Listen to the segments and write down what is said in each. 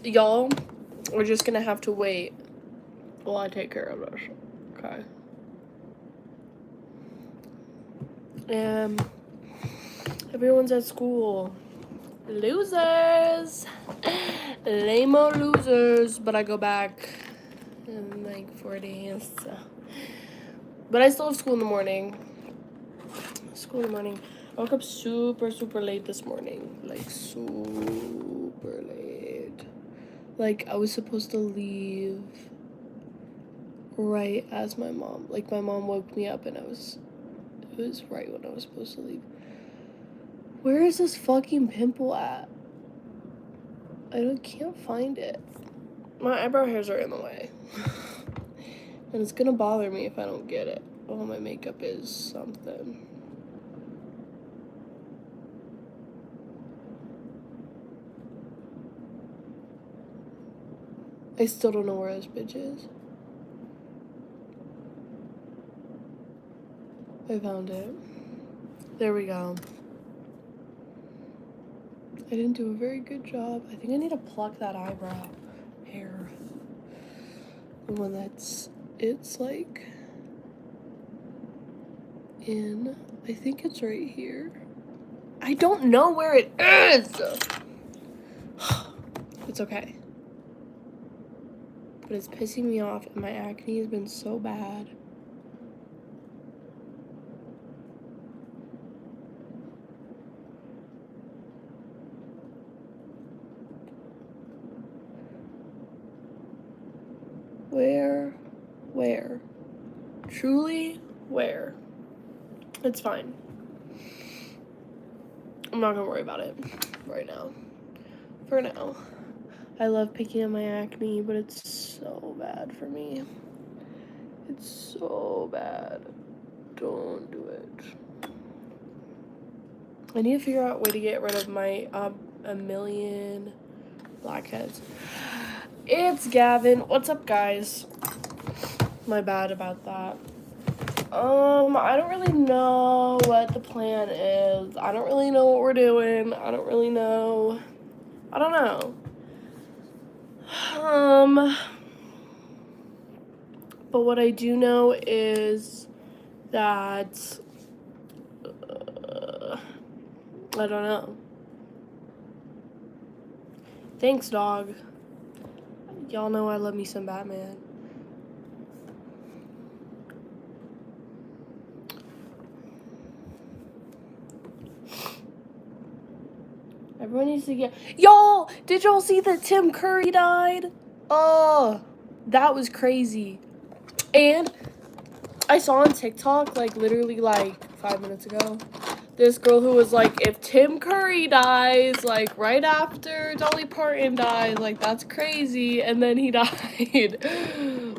Y'all, we're just gonna have to wait while I take care of this. Okay. Everyone's at school. Losers. Lame-o losers. But I go back in like 4 days. So. But I still have school in the morning. School in the morning. I woke up super, super late this morning. Like, super late. Like, I was supposed to leave right as my mom woke me up, and it was right when I was supposed to leave. Where is this fucking pimple at? Can't find it. My eyebrow hairs are in the way. And it's gonna bother me if I don't get it. Oh, my makeup is something. I still don't know where this bitch is. I found it. There we go. I didn't do a very good job. I think I need to pluck that eyebrow hair. The one it's like in, I think it's right here. I don't know where it is. It's okay. But it's pissing me off, and my acne has been so bad. Where? Truly, where? It's fine. I'm not gonna worry about it right now. For now. I love picking at my acne, but it's so bad for me. It's so bad. Don't do it. I need to figure out a way to get rid of my a million blackheads. It's Gavin. What's up, guys? My bad about that. I don't really know what the plan is. I don't really know what we're doing. I don't know. But what I do know is that I don't know. Thanks, dog. Y'all know I love me some Batman. Everyone needs to get... Y'all! Did y'all see that Tim Curry died? Oh, that was crazy. And I saw on TikTok, like, literally, like, 5 minutes ago, this girl who was like, if Tim Curry dies, like, right after Dolly Parton died, like, that's crazy. And then he died.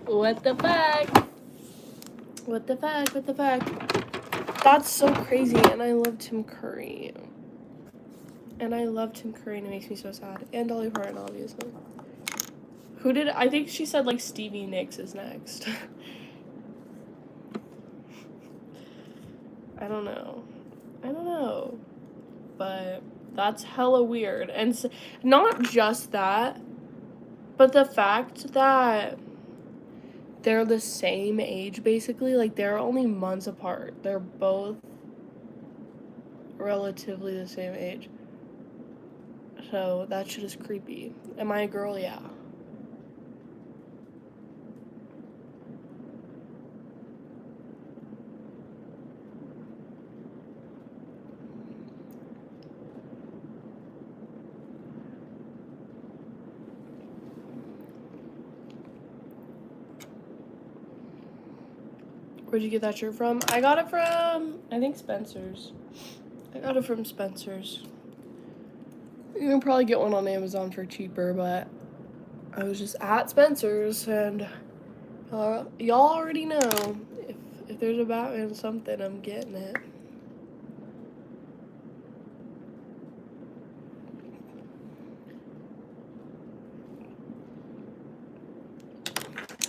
What the fuck? What the fuck? What the fuck? That's so crazy. And I love Tim Curry. And it makes me so sad. And Dolly Parton, obviously. Who did... I think she said, like, Stevie Nicks is next. I don't know. But that's hella weird. And not just that, but the fact that they're the same age, basically. Like, they're only months apart. They're both relatively the same age. So that shit is creepy. Am I a girl? Yeah. Where'd you get that shirt from? I got it from, I think, Spencer's. I got it from Spencer's. You can probably get one on Amazon for cheaper, but I was just at Spencer's, and y'all already know, if there's a Batman something, I'm getting it.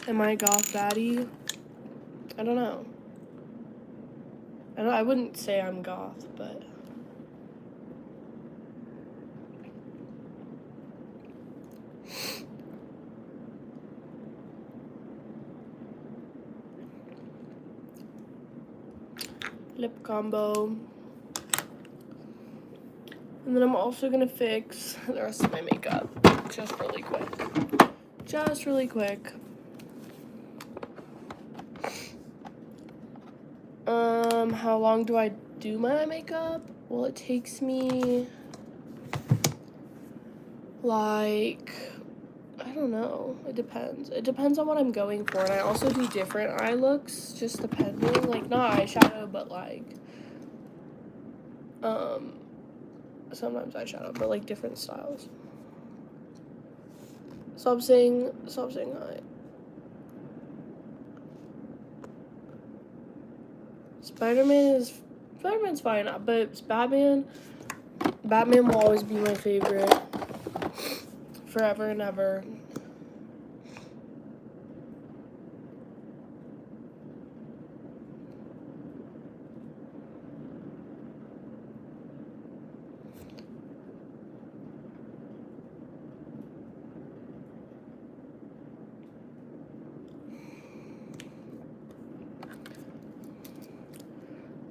Am I a goth baddie? I don't know. I wouldn't say I'm goth, but... lip combo. And then I'm also gonna fix the rest of my makeup just really quick. Just really quick. How long do I do my makeup? Well, it takes me like, I don't know. It depends. It depends on what I'm going for. And I also do different eye looks, just depending. Like, not eyeshadow, but like, sometimes eyeshadow, but like different styles. Stop saying hi. Spider-Man's fine, but Batman will always be my favorite. Forever and ever.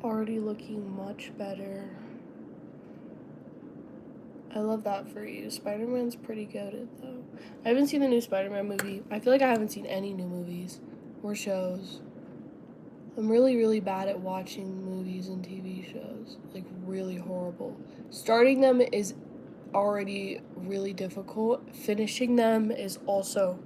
Already looking much better. I love that for you. Spider-Man's pretty good though. I haven't seen the new Spider-Man movie. I feel like I haven't seen any new movies or shows. I'm really, really bad at watching movies and TV shows. Like, really horrible. Starting them is already really difficult. Finishing them is also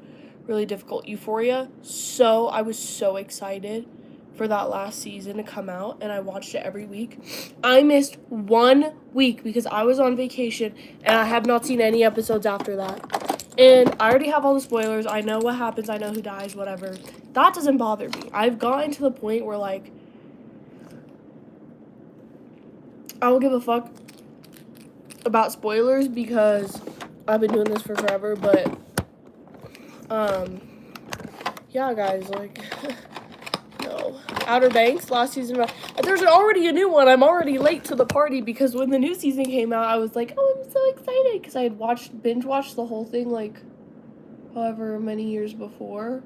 really difficult. Euphoria, I was so excited for that last season to come out, and I watched it every week. I missed 1 week because I was on vacation, and I have not seen any episodes after that. And I already have all the spoilers. I know what happens. I know who dies, whatever. That doesn't bother me. I've gotten to the point where, like, I don't give a fuck about spoilers because I've been doing this for forever, but, yeah, guys, like, no. Outer Banks, last season, there's already a new one. I'm already late to the party because when the new season came out, I was like, oh, I'm so excited because I had binge watched the whole thing, like, however many years before.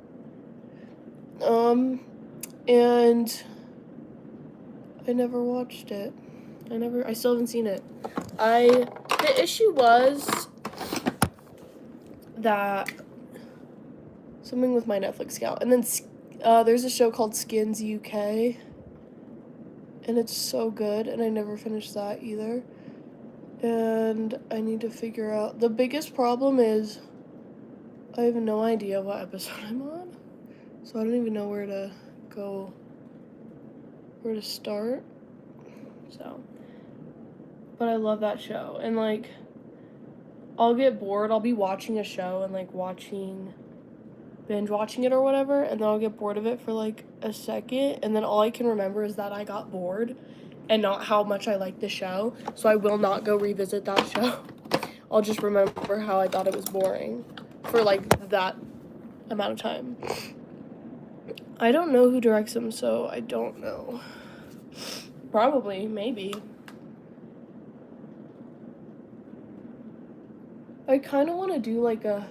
And I never watched it. I still haven't seen it. The issue was that something with my Netflix account. And then there's a show called Skins UK. And it's so good, and I never finished that either. And I need to figure out, the biggest problem is I have no idea what episode I'm on. So I don't even know where to start. So, but I love that show. And, like, I'll get bored. I'll be watching a show and, like, binge watching it or whatever, and then I'll get bored of it for, like, a second, and then all I can remember is that I got bored and not how much I liked the show, so I will not go revisit that show. I'll just remember how I thought it was boring for, like, that amount of time. I don't know who directs them, so I don't know. Probably, maybe. I kind of want to do, like, a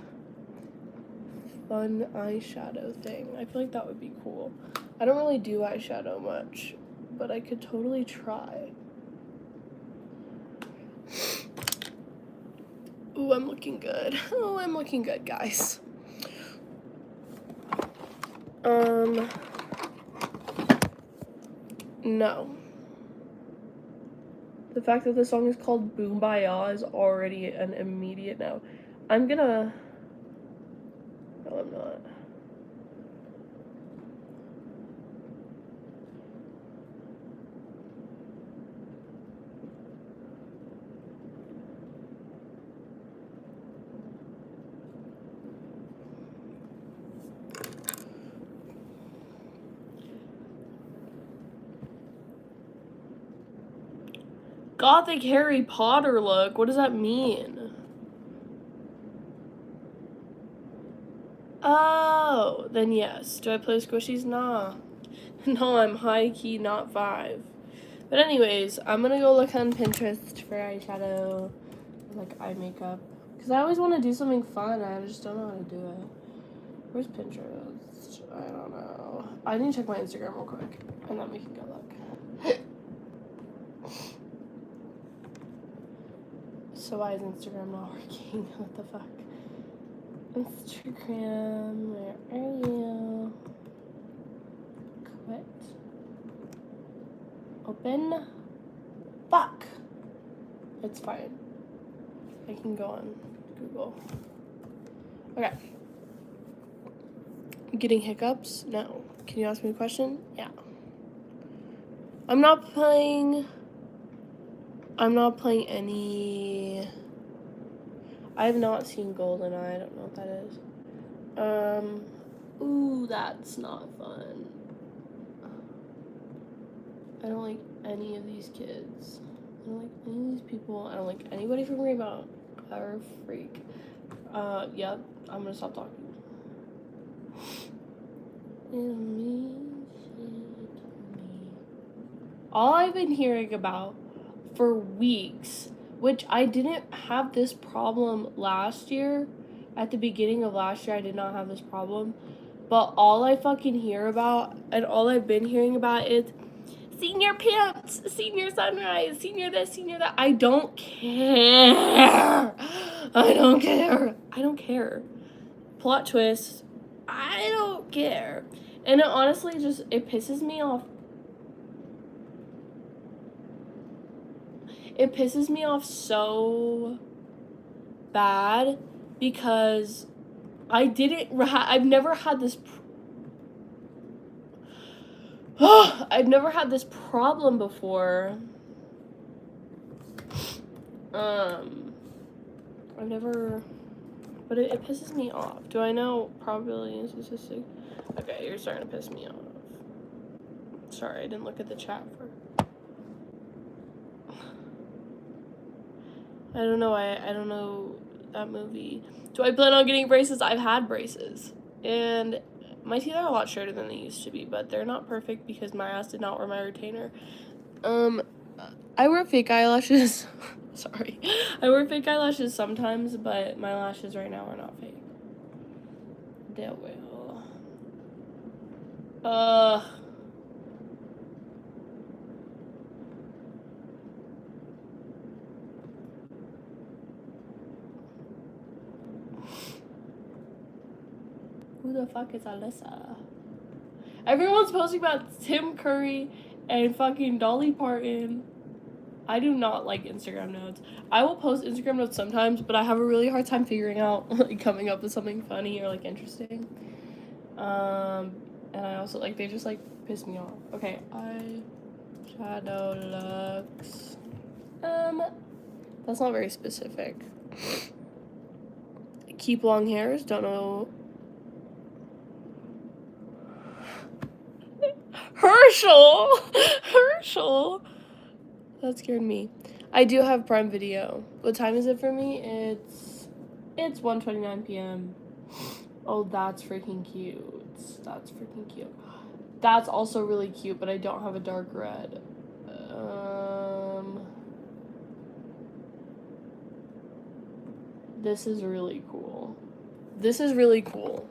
fun eyeshadow thing. I feel like that would be cool. I don't really do eyeshadow much, but I could totally try. Ooh, I'm looking good. Oh, I'm looking good, guys. No. The fact that the song is called Boom Baya is already an immediate no. No, I'm not. Gothic Harry Potter look. What does that mean? Oh, then yes. Do I play squishies? Nah. No, I'm high-key not 5. But anyways, I'm gonna go look on Pinterest for eyeshadow, like eye makeup. Because I always want to do something fun. I just don't know how to do it. Where's Pinterest? I don't know. I need to check my Instagram real quick. And then we can go look. So why is Instagram not working? What the fuck? Instagram, where are you? Quit. Open. Fuck. It's fine. I can go on Google. Okay. Getting hiccups? No. Can you ask me a question? Yeah. I'm not playing any. I have not seen GoldenEye. I don't know what that is. Ooh, that's not fun. I don't like any of these kids. I don't like any of these people. I don't like anybody from Rainbow. Or freak. Yep. I'm gonna stop talking. All I've been hearing about for weeks, which I didn't have this problem last year. At the beginning of last year, I did not have this problem. But all I fucking hear about, and all I've been hearing about is senior pimps, senior sunrise, senior this, senior that. I don't care. I don't care. I don't care. Plot twist. I don't care. And it honestly just, it pisses me off. It pisses me off so bad because I've never had this I've never had this problem before. I've never, but it pisses me off. Do I know probability and statistic? Okay, you're starting to piss me off. Sorry, I didn't look at the chat for. I don't know. I don't know that movie. Do I plan on getting braces? I've had braces, and my teeth are a lot shorter than they used to be, but they're not perfect because my ass did not wear my retainer. I wear fake eyelashes. Sorry. I wear fake eyelashes sometimes, but my lashes right now are not fake. They will. Who the fuck is Alyssa? Everyone's posting about Tim Curry and fucking Dolly Parton. I do not like Instagram notes. I will post Instagram notes sometimes, but I have a really hard time figuring out, like, coming up with something funny or, like, interesting. And I also, like, they just, like, piss me off. Okay, Shadow Lux. That's not very specific. Keep long hairs, don't know. Herschel! That scared me. I do have Prime Video. What time is it for me? It's 1:29 p.m. Oh, that's freaking cute. That's freaking cute. That's also really cute, but I don't have a dark red. This is really cool. This is really cool.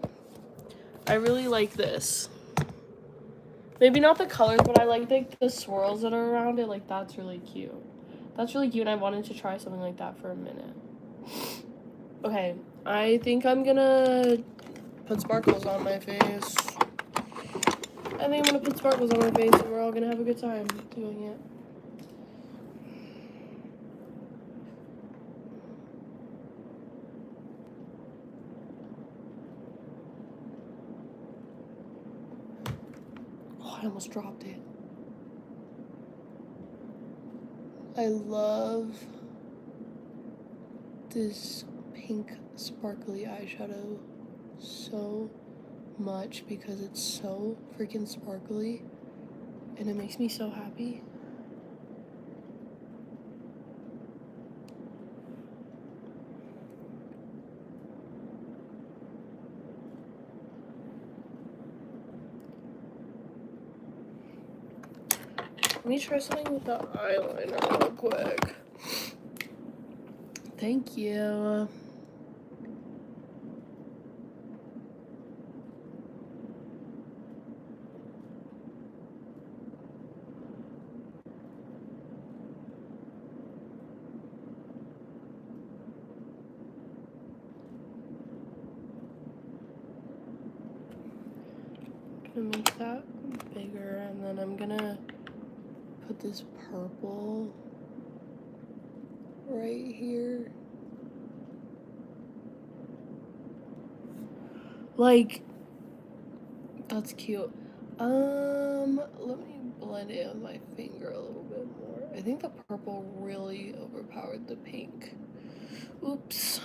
I really like this. Maybe not the colors, but I like the swirls that are around it. Like, that's really cute. That's really cute, and I wanted to try something like that for a minute. Okay, I think I'm gonna put sparkles on my face. I think I'm gonna put sparkles on my face, and we're all gonna have a good time doing it. Oh, I almost dropped it. I love this pink sparkly eyeshadow so much because it's so freaking sparkly and it makes me so happy. Let me try something with the eyeliner real quick. Thank you. gonna make that bigger, and then I'm gonna put this purple right here. Like, that's cute. Let me blend it with my finger a little bit more. I think the purple really overpowered the pink. Oops.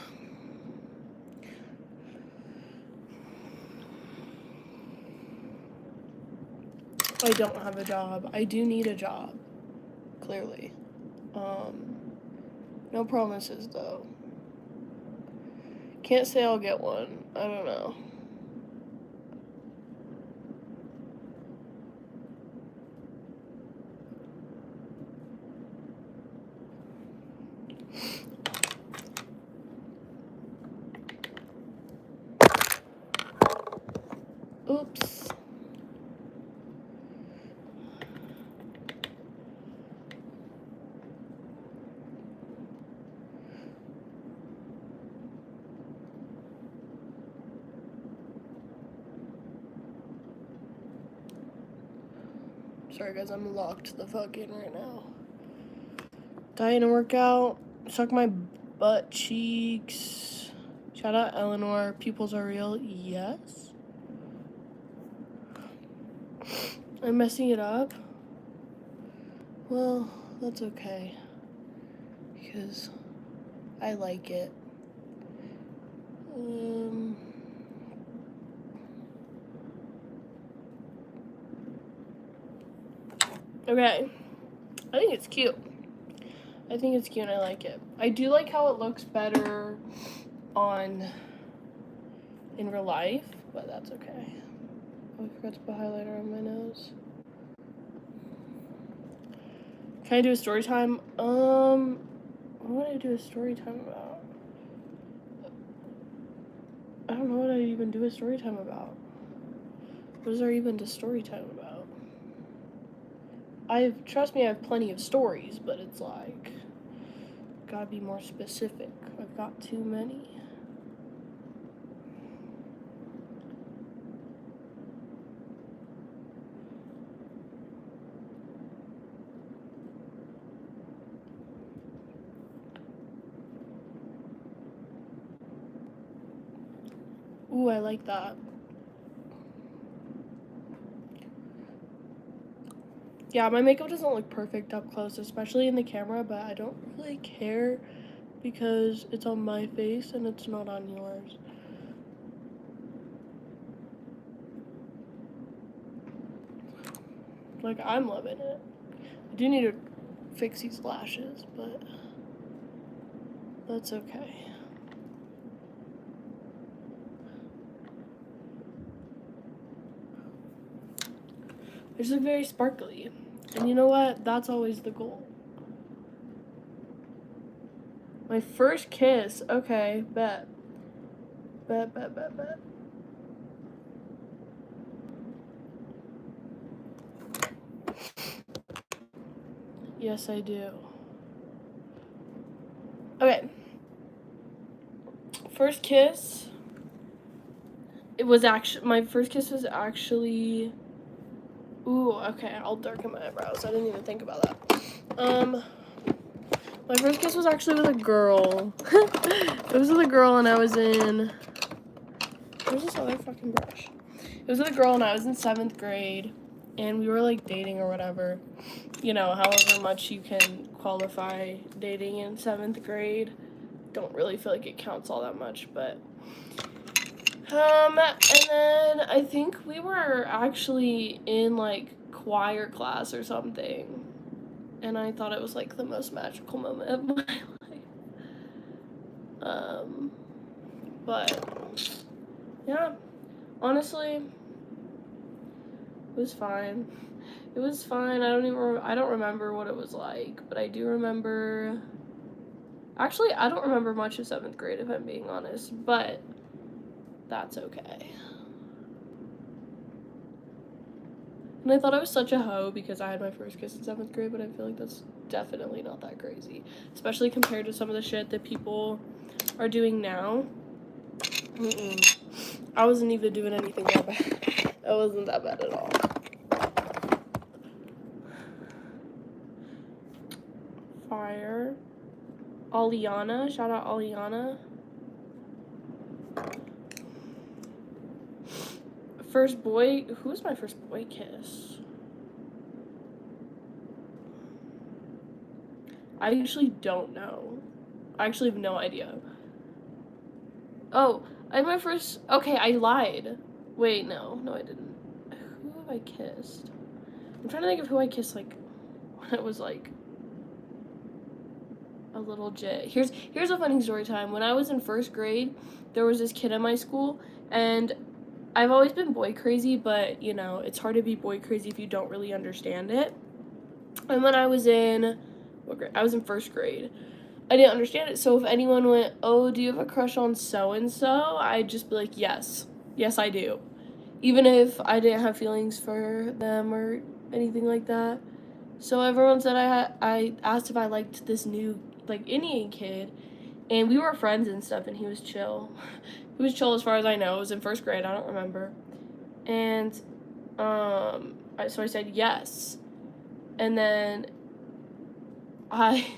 I don't have a job. I do need a job, clearly. No promises though. Can't say I'll get one. I don't know. Oops. Sorry guys, I'm locked the fuck in right now. Diet and workout. Suck my butt cheeks. Shout out Eleanor. Pupils are real. Yes. I'm messing it up. Well, that's okay. Because I like it. Okay. I think it's cute. I think it's cute and I like it. I do like how it looks better in real life, but that's okay. Oh, I forgot to put highlighter on my nose. Can I do a story time? What would I do a story time about? I don't know what I'd even do a story time about. What is there even to story time about? Trust me, I have plenty of stories, but it's like, gotta be more specific. I've got too many. Ooh, I like that. Yeah, my makeup doesn't look perfect up close, especially in the camera, but I don't really care because it's on my face and it's not on yours. Like, I'm loving it. I do need to fix these lashes, but that's okay. They just look very sparkly. And you know what? That's always the goal. My first kiss. Okay, bet. Bet. Yes, I do. Okay. First kiss. My first kiss was actually... Ooh, okay, I'll darken my eyebrows. I didn't even think about that. My first kiss was actually with a girl. It was with a girl and I was in... Where's this other fucking brush? It was with a girl and I was in 7th grade. And we were, like, dating or whatever. You know, however much you can qualify dating in 7th grade. Don't really feel like it counts all that much, but... And then I think we were actually in, like, choir class or something. And I thought it was, like, the most magical moment of my life. But, yeah, honestly, it was fine. It was fine. I don't remember what it was like, but I do remember... Actually, I don't remember much of 7th grade, if I'm being honest, but... That's okay. And I thought I was such a hoe because I had my first kiss in 7th grade, but I feel like that's definitely not that crazy. Especially compared to some of the shit that people are doing now. I wasn't even doing anything that bad. It wasn't that bad at all. Fire. Aliana. Shout out Aliana. First boy. Who was my first boy kiss? I actually don't know. I actually have no idea. Oh, I had my first... Okay, I lied. Wait, no. No, I didn't. Who have I kissed? I'm trying to think of who I kissed, like, when I was, like, a little jit. Here's a funny story time. When I was in first grade, there was this kid in my school, and I've always been boy crazy, but, you know, it's hard to be boy crazy if you don't really understand it. And when I was in... What grade? I was in first grade. I didn't understand it, so if anyone went, oh, do you have a crush on so-and-so? I'd just be like, yes. Yes, I do. Even if I didn't have feelings for them or anything like that. So everyone said I asked if I liked this new, like, Indian kid, and we were friends and stuff, and he was chill. He was chill as far as I know. It was in first grade, I don't remember. And, so I said yes. And then I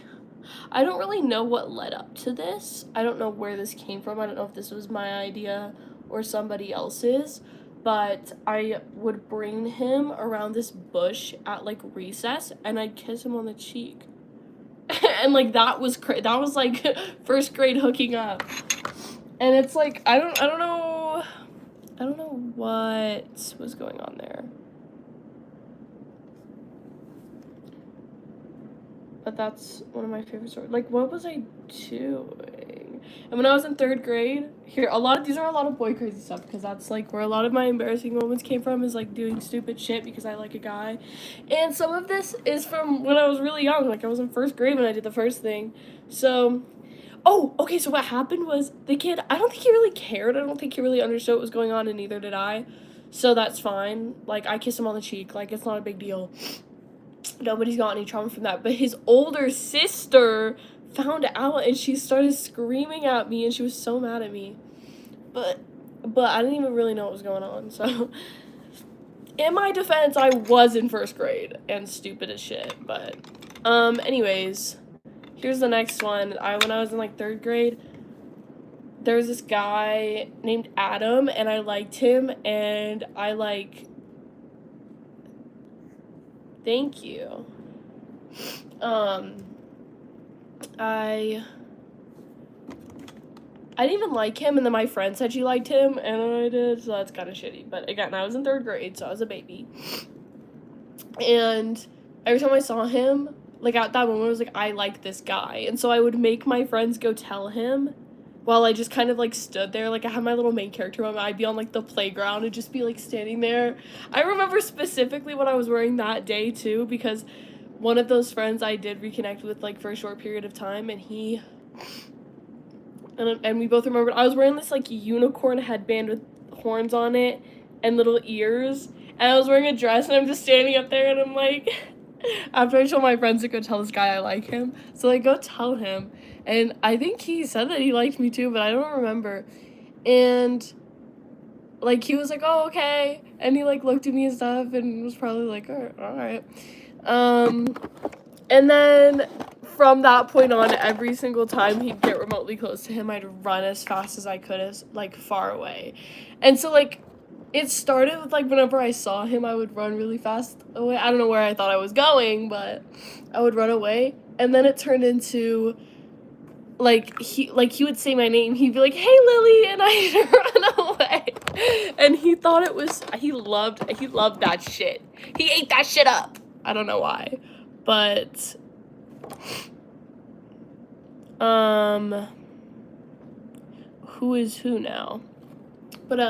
don't really know what led up to this. I don't know where this came from. I don't know if this was my idea or somebody else's, but I would bring him around this bush at, like, recess, and I'd kiss him on the cheek. And, like, that was like, first grade hooking up. And it's, like, I don't know what was going on there. But that's one of my favorite stories. Like, what was I doing? And when I was in third grade, these are a lot of boy crazy stuff, because that's, like, where a lot of my embarrassing moments came from, is, like, doing stupid shit because I like a guy. And some of this is from when I was really young. Like, I was in first grade when I did the first thing. So, oh, okay, so what happened was, the kid, I don't think he really cared. I don't think he really understood what was going on, and neither did I. So that's fine. Like, I kissed him on the cheek. Like, it's not a big deal. Nobody's got any trauma from that. But his older sister found out, and she started screaming at me, and she was so mad at me. But I didn't even really know what was going on. So in my defense, I was in first grade and stupid as shit. But anyways, here's the next one. When I was in, like, third grade, there was this guy named Adam, and I liked him, and I, like... Thank you. I didn't even like him, and then my friend said she liked him, and I did, so that's kind of shitty. But again, I was in third grade, so I was a baby. And every time I saw him, like, at that moment, I was like, I like this guy. And so I would make my friends go tell him, while I just kind of, like, stood there. Like, I had my little main character moment. I'd be on, like, the playground and just be, like, standing there. I remember specifically what I was wearing that day, too, because one of those friends I did reconnect with, like, for a short period of time, and and we both remembered, I was wearing this, like, unicorn headband with horns on it and little ears, and I was wearing a dress, and I'm just standing up there, and I'm like... After I told my friends to go tell this guy I like him, so I go tell him, and I think he said that he liked me too, but I don't remember. And, like, he was like, oh, okay, and he, like, looked at me and stuff, and was probably like, all right. And then from that point on, every single time he'd get remotely close to him, I'd run as fast as I could, as, like, far away. And so, like, it started with, like, whenever I saw him, I would run really fast away. I don't know where I thought I was going, but I would run away. And then it turned into, like, he would say my name. He'd be like, hey, Lily, and I'd run away. And he thought it was, he loved that shit. He ate that shit up. I don't know why. But, who is who now? But,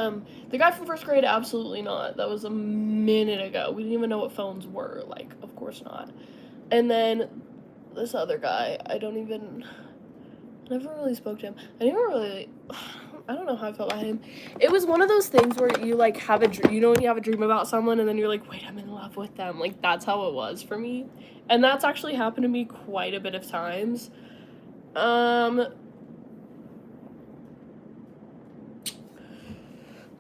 the guy from first grade, absolutely not. That was a minute ago. We didn't even know what phones were. Like, of course not. And then this other guy, I never really spoke to him. I don't know how I felt about him. It was one of those things where you, like, have a dream, you know, when you have a dream about someone, and then you're like, wait, I'm in love with them. Like, that's how it was for me. And that's actually happened to me quite a bit of times.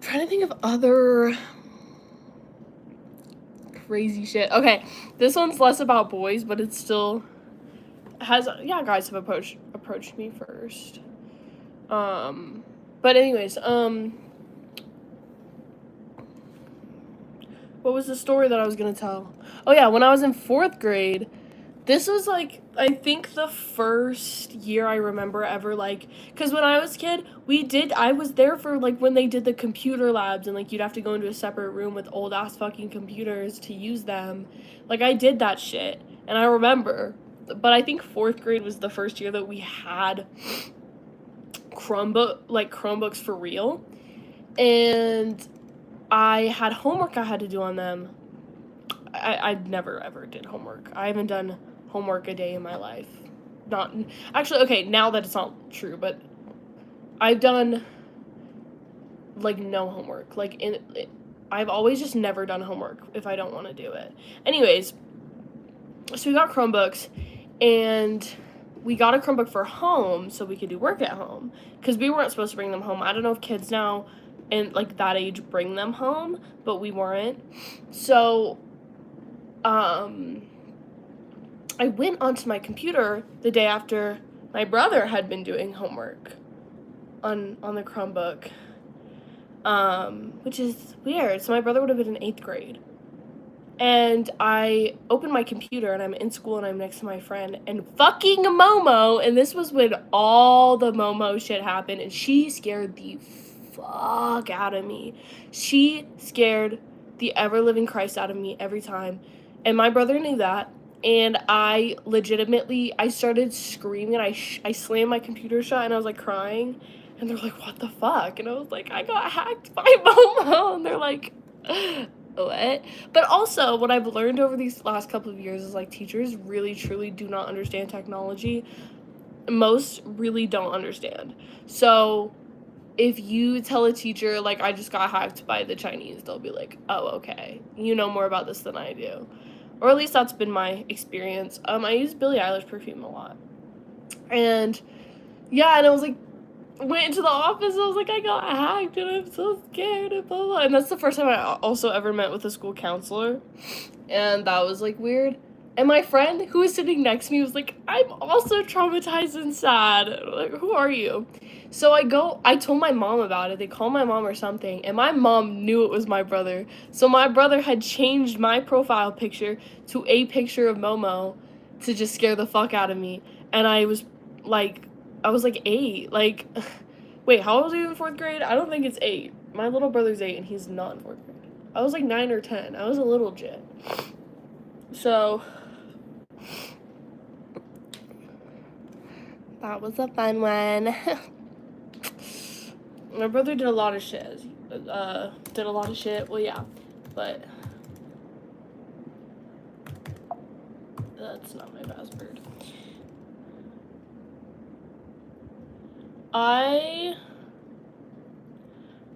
Trying to think of other crazy shit. Okay, this one's less about boys, but it's still has, yeah, guys have approached me first. But anyways, what was the story that I was gonna tell? Oh yeah, when I was in 4th grade, this was like, I think the first year I remember ever, like, because when I was a kid, I was there for, like, when they did the computer labs, and, like, you'd have to go into a separate room with old-ass fucking computers to use them. Like, I did that shit, and I remember. But I think 4th grade was the first year that we had Chromebooks for real. And I had homework I had to do on them. I never ever did homework. I haven't done homework a day in my life. Not actually, okay, now that it's not true, but I've done like no homework. Like I've always just never done homework if I don't want to do it. Anyways, so we got Chromebooks, and we got a Chromebook for home so we could do work at home, because we weren't supposed to bring them home. I don't know if kids now and like that age bring them home, but we weren't. So I went onto my computer the day after my brother had been doing homework on the Chromebook, which is weird. So my brother would have been in 8th grade. And I opened my computer, and I'm in school, and I'm next to my friend, and fucking Momo, and this was when all the Momo shit happened, and she scared the fuck out of me. She scared the ever-living Christ out of me every time, and my brother knew that, and I started screaming, and I slammed my computer shut, and I was, like, crying, and they're like, what the fuck? And I was like, I got hacked by Momo, and they're like, what? But also, what I've learned over these last couple of years is, like, teachers really, truly do not understand technology. Most really don't understand. So, if you tell a teacher, like, I just got hacked by the Chinese, they'll be like, oh, okay, you know more about this than I do. Or at least that's been my experience. I use Billie Eilish perfume a lot. And, yeah, and I was like, went into the office, and I was like, I got hacked, and I'm so scared, and blah, blah. And that's the first time I also ever met with a school counselor, and that was, like, weird. And my friend, who was sitting next to me, was like, I'm also traumatized and sad. And I'm like, who are you? So I told my mom about it. They called my mom or something, and my mom knew it was my brother. So my brother had changed my profile picture to a picture of Momo to just scare the fuck out of me. And I was like 8. Like, wait, how old are you in 4th grade? I don't think it's 8. My little brother's 8, and he's not in 4th grade. I was like 9 or 10. I was a little jit. So, that was a fun one. My brother did a lot of shit. Well, yeah, but that's not my password. I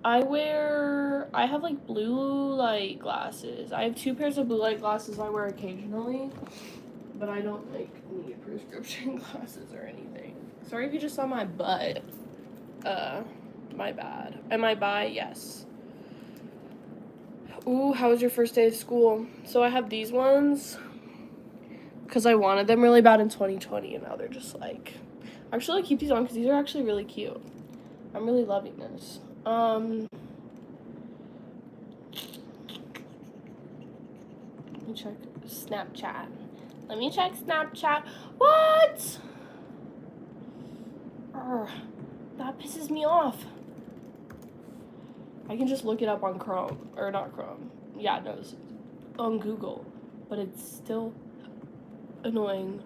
have like blue light glasses. I have 2 pairs of blue light glasses I wear occasionally, but I don't like need prescription glasses or anything. Sorry if you just saw my butt. My bad. Am I bi? Yes. Ooh, how was your first day of school? So I have these ones because I wanted them really bad in 2020, and now they're just like, actually, I keep these on because these are actually really cute. I'm really loving this. Let me check Snapchat. What? That pisses me off. I can just look it up on Chrome, or not Chrome. Yeah, no, it's on Google, but it's still annoying.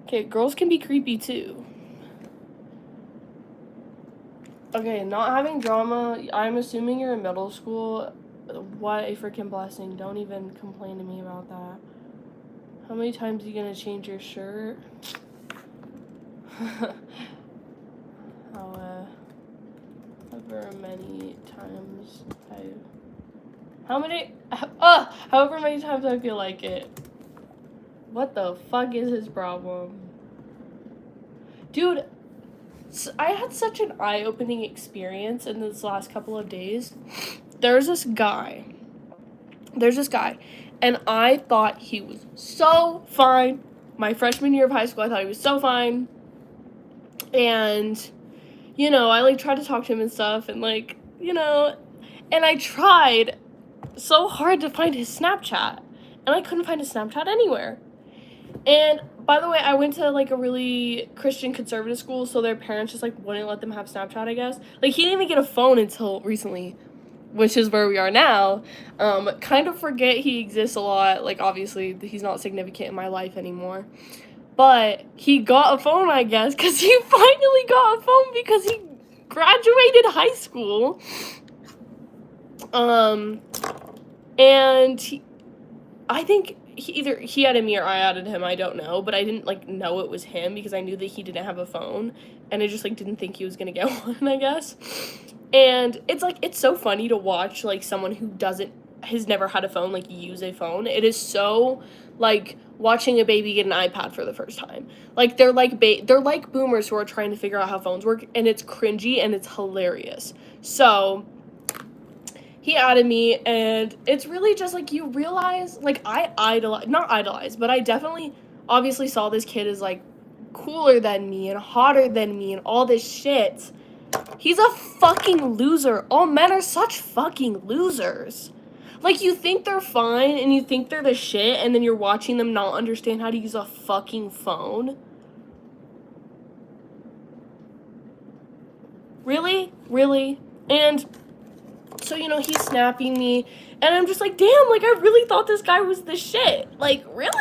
Okay, girls can be creepy too. Okay, not having drama. I'm assuming you're in middle school. What a freaking blessing. Don't even complain to me about that. How many times are you gonna change your shirt? However many times however many times I feel like it. What the fuck is his problem? Dude, I had such an eye-opening experience in this last couple of days. There's this guy, and I thought he was so fine. My freshman year of high school, I thought he was so fine. And, you know, I, like, tried to talk to him and stuff, and, like, you know, and I tried so hard to find his Snapchat, and I couldn't find his Snapchat anywhere. And, by the way, I went to, like, a really Christian conservative school, so their parents just, like, wouldn't let them have Snapchat, I guess. Like, he didn't even get a phone until recently, which is where we are now. Kind of forget he exists a lot. Like, obviously, he's not significant in my life anymore. But he got a phone, I guess, because he finally got a phone because he graduated high school. And I think either he added me or I added him, I don't know. But I didn't, like, know it was him because I knew that he didn't have a phone. And I just, like, didn't think he was going to get one, I guess. And it's, like, it's so funny to watch, like, someone who has never had a phone, like, use a phone. It is so, like, watching a baby get an iPad for the first time. Like, they're like boomers who are trying to figure out how phones work, and it's cringy, and it's hilarious. So, he added me, and it's really just, like, you realize, like, not idolize, but I definitely, obviously saw this kid as, like, cooler than me, and hotter than me, and all this shit. He's a fucking loser. All men are such fucking losers. Like, you think they're fine, and you think they're the shit, and then you're watching them not understand how to use a fucking phone. Really? Really? And so, you know, he's snapping me, and I'm just like, damn, like, I really thought this guy was the shit. Like, really?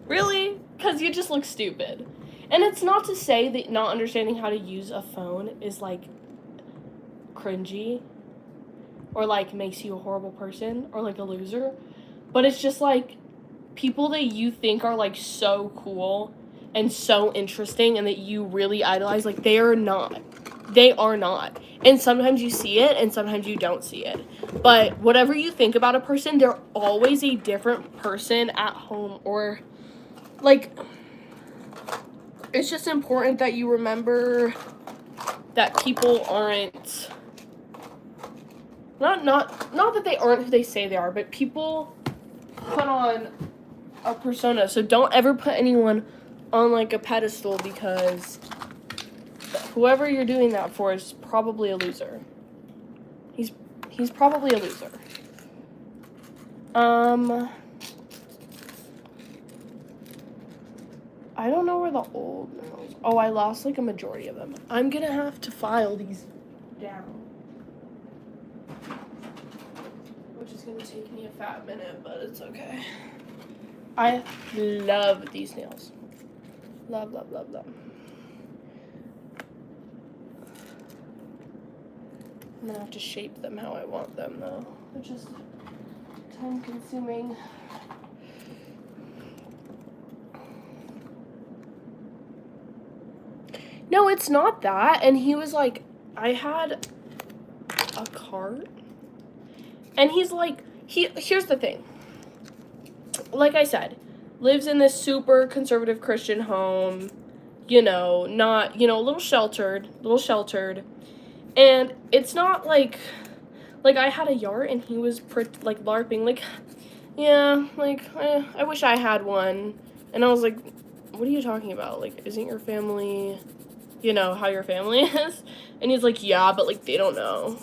Really? Because you just look stupid. And it's not to say that not understanding how to use a phone is, like, cringy or, like, makes you a horrible person or, like, a loser. But it's just, like, people that you think are, like, so cool and so interesting and that you really idolize, like, they are not. They are not. And sometimes you see it and sometimes you don't see it. But whatever you think about a person, they're always a different person at home or, like, it's just important that you remember that people aren't, not that they aren't who they say they are, but people put on a persona. So don't ever put anyone on, like, a pedestal, because whoever you're doing that for is probably a loser. He's probably a loser. I don't know where the old nails. Oh, I lost, like, a majority of them. I'm gonna have to file these down, which is gonna take me a fat minute, but it's okay. I love these nails. Love, love, love them. I'm gonna have to shape them how I want them, though, which is time-consuming. No, it's not that. And he was like, I had a cart. And he's like, here's the thing. Like I said, lives in this super conservative Christian home, you know, not, you know, a little sheltered. And it's not like I had a yard and he was like LARPing, like, yeah, like, I wish I had one. And I was like, what are you talking about? Like, isn't your family, you know, how your family is? And he's like, yeah, but, like, they don't know.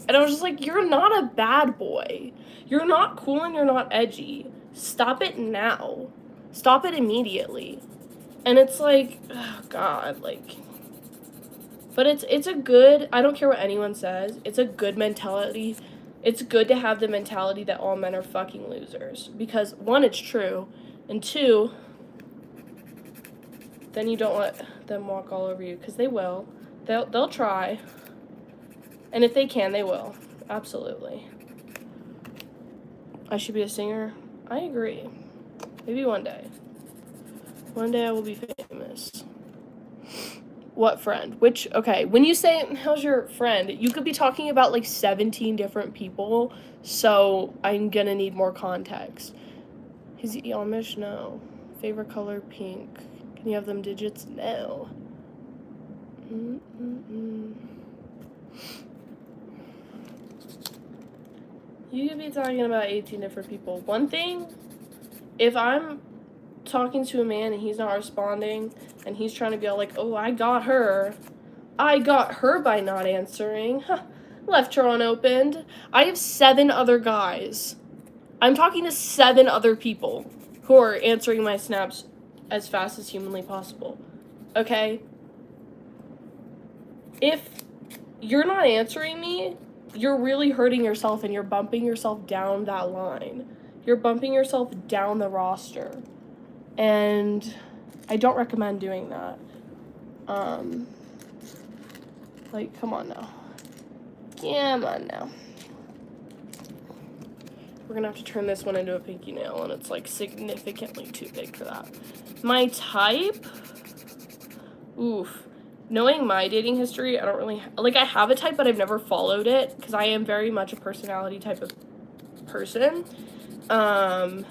And I was just like, you're not a bad boy. You're not cool and you're not edgy. Stop it now. Stop it immediately. And it's like, oh, God, like, but it's a good, I don't care what anyone says, it's a good mentality. It's good to have the mentality that all men are fucking losers. Because, one, it's true, and two, then you don't let them walk all over you, because they will. They'll try. And if they can, they will. Absolutely. I should be a singer? I agree. Maybe one day. One day I will be famous. What friend? Which, okay, when you say, how's your friend, you could be talking about, like, 17 different people, so I'm gonna need more context. Is he Amish? No. Favorite color? Pink. Can you have them digits? No. You could be talking about 18 different people. One thing, if I'm talking to a man and he's not responding and he's trying to be all like, oh, I got her by not answering, left her unopened. I have 7 other guys. I'm talking to 7 other people who are answering my snaps as fast as humanly possible. Okay? If you're not answering me, you're really hurting yourself and you're bumping yourself down that line. You're bumping yourself down the roster. And I don't recommend doing that. Like, come on now. Come on now. We're gonna have to turn this one into a pinky nail, and it's, like, significantly too big for that. My type? Oof. Knowing my dating history, I don't really... Like, I have a type, but I've never followed it, because I am very much a personality type of person. But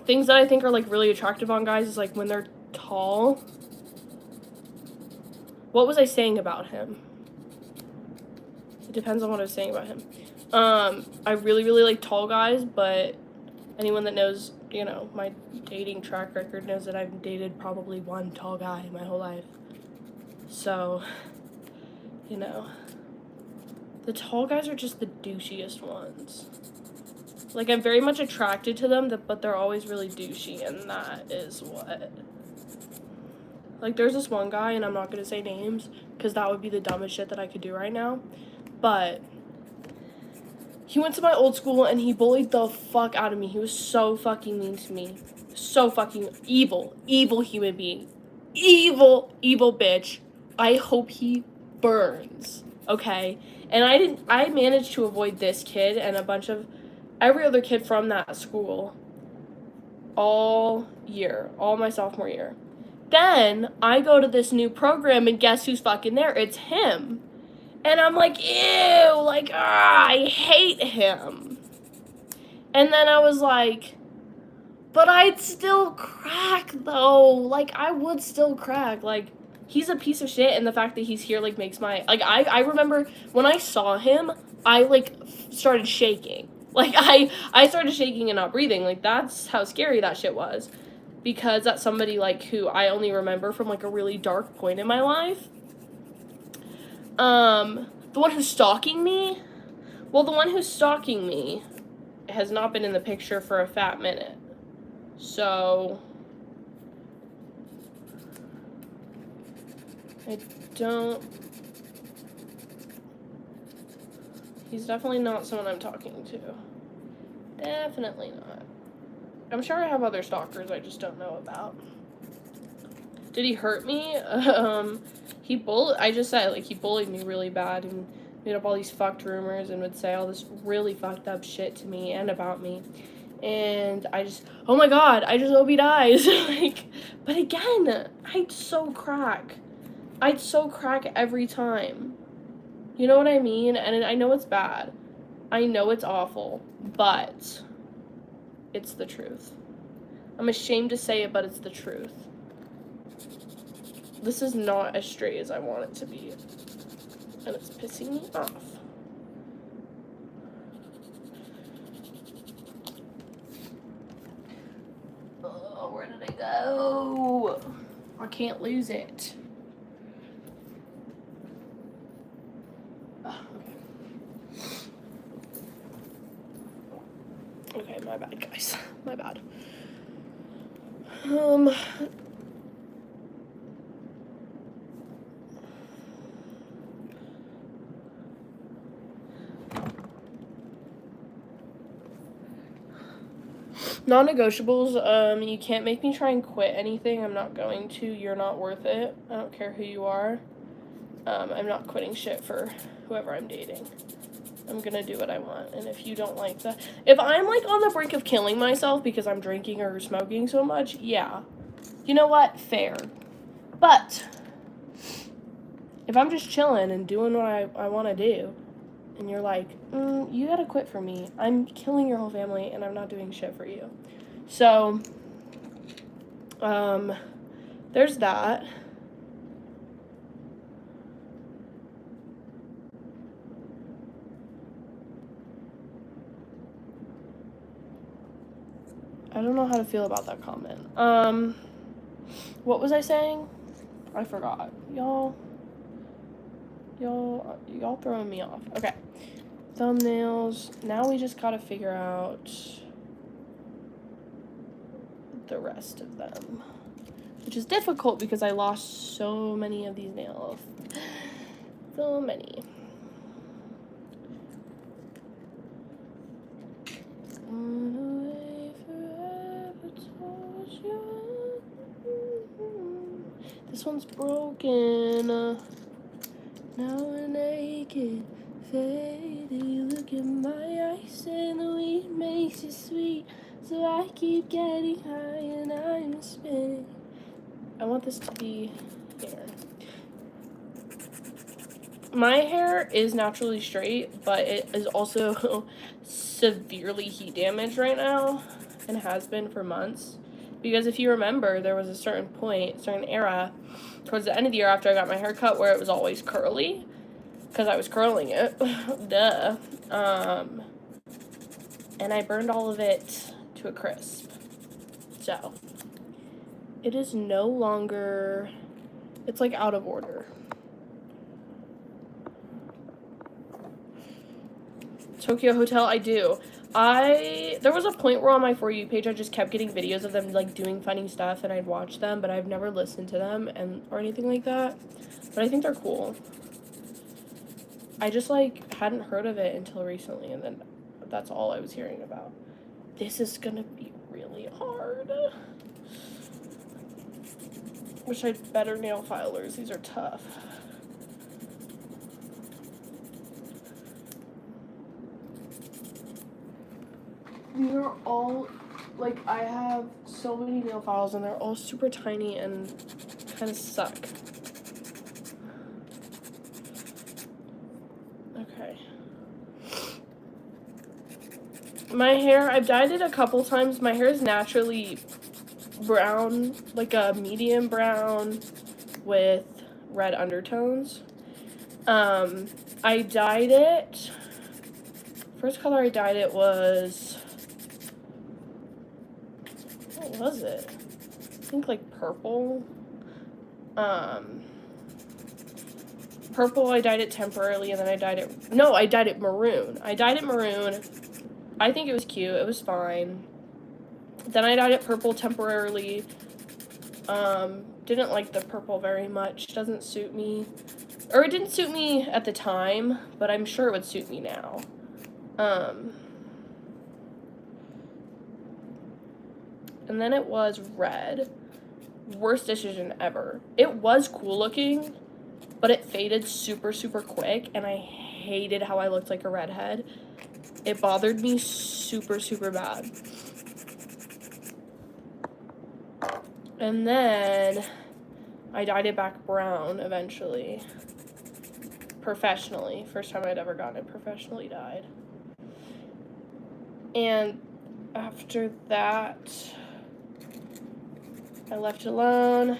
things that I think are, like, really attractive on guys is, like, when they're tall. What was I saying about him? It depends on what I was saying about him. I really, really like tall guys, but anyone that knows, you know, my dating track record knows that I've dated probably 1 tall guy my whole life. So, you know, the tall guys are just the douchiest ones. Like, I'm very much attracted to them, but they're always really douchey, and that is what... Like, there's this one guy, and I'm not gonna say names, because that would be the dumbest shit that I could do right now, but he went to my old school, and he bullied the fuck out of me. He was so fucking mean to me. So fucking evil human being. Evil bitch. I hope he burns, okay? And I managed to avoid this kid and a bunch of every other kid from that school all my sophomore year. Then I go to this new program and guess who's fucking there? It's him. And I'm like, ew, like, I hate him. And then I was like, but I'd still crack though. Like, I would still crack. Like, he's a piece of shit, and the fact that he's here, like, makes my, like, I remember when I saw him, I, like, started shaking. Like, I started shaking and not breathing. Like, that's how scary that shit was. Because that's somebody, like, who I only remember from, like, a really dark point in my life. The one who's stalking me? Well, the one who's stalking me has not been in the picture for a fat minute. So, I don't... He's definitely not someone I'm talking to. Definitely not. I'm sure I have other stalkers I just don't know about. Did he hurt me? I just said, like, he bullied me really bad and made up all these fucked rumors and would say all this really fucked up shit to me and about me. And I just, oh my god, I just hope he dies. Like, but again, I'd so crack every time. You know what I mean? And I know it's bad. I know it's awful, but it's the truth. I'm ashamed to say it, but it's the truth. This is not as straight as I want it to be. And it's pissing me off. Oh, where did it go? I can't lose it. Okay, my bad, guys. My bad. Non-negotiables, you can't make me try and quit anything. I'm not going to. You're not worth it. I don't care who you are. I'm not quitting shit for whoever I'm dating. I'm gonna do what I want, and if you don't like that... If I'm, like, on the brink of killing myself because I'm drinking or smoking so much, yeah. You know what? Fair. But if I'm just chilling and doing what I want to do, and you're like, you gotta quit for me. I'm killing your whole family, and I'm not doing shit for you. So, There's that. I don't know how to feel about that comment. What was I saying? I forgot. Y'all throwing me off. Okay. Thumbnails. Now we just gotta figure out the rest of them, which is difficult because I lost so many of these nails. So many. This one's broken. Now I'm naked, faded. You look in my eyes and the weed makes it sweet. So I keep getting high and I'm spinning. I want this to be here. My hair is naturally straight, but it is also severely heat damaged right now and has been for months. Because if you remember, there was a certain era, towards the end of the year after I got my hair cut, where it was always curly, because I was curling it. Duh. And I burned all of it to a crisp. So, it is no longer, it's like out of order. Tokyo Hotel, I do. There was a point where on my For You page I just kept getting videos of them like doing funny stuff and I'd watch them, but I've never listened to them or anything like that. But I think they're cool. I just like hadn't heard of it until recently, and then that's all I was hearing about. This is gonna be really hard. Wish I had better nail filers. These are tough. These are all, like, I have so many nail files and they're all super tiny and kind of suck. Okay. My hair, I've dyed it a couple times. My hair is naturally brown, like a medium brown with red undertones. I dyed it, first color I dyed it was, what was it? I think like purple. Purple, I dyed it temporarily, and then I dyed it maroon. I dyed it maroon. I think it was cute. It was fine. Then I dyed it purple temporarily. Didn't like the purple very much. Doesn't suit me. Or it didn't suit me at the time, but I'm sure it would suit me now. And then it was red. Worst decision ever. It was cool looking, but it faded super, super quick, and I hated how I looked like a redhead. It bothered me super, super bad. And then I dyed it back brown eventually. Professionally. First time I'd ever gotten it professionally dyed. And after that, I left it alone.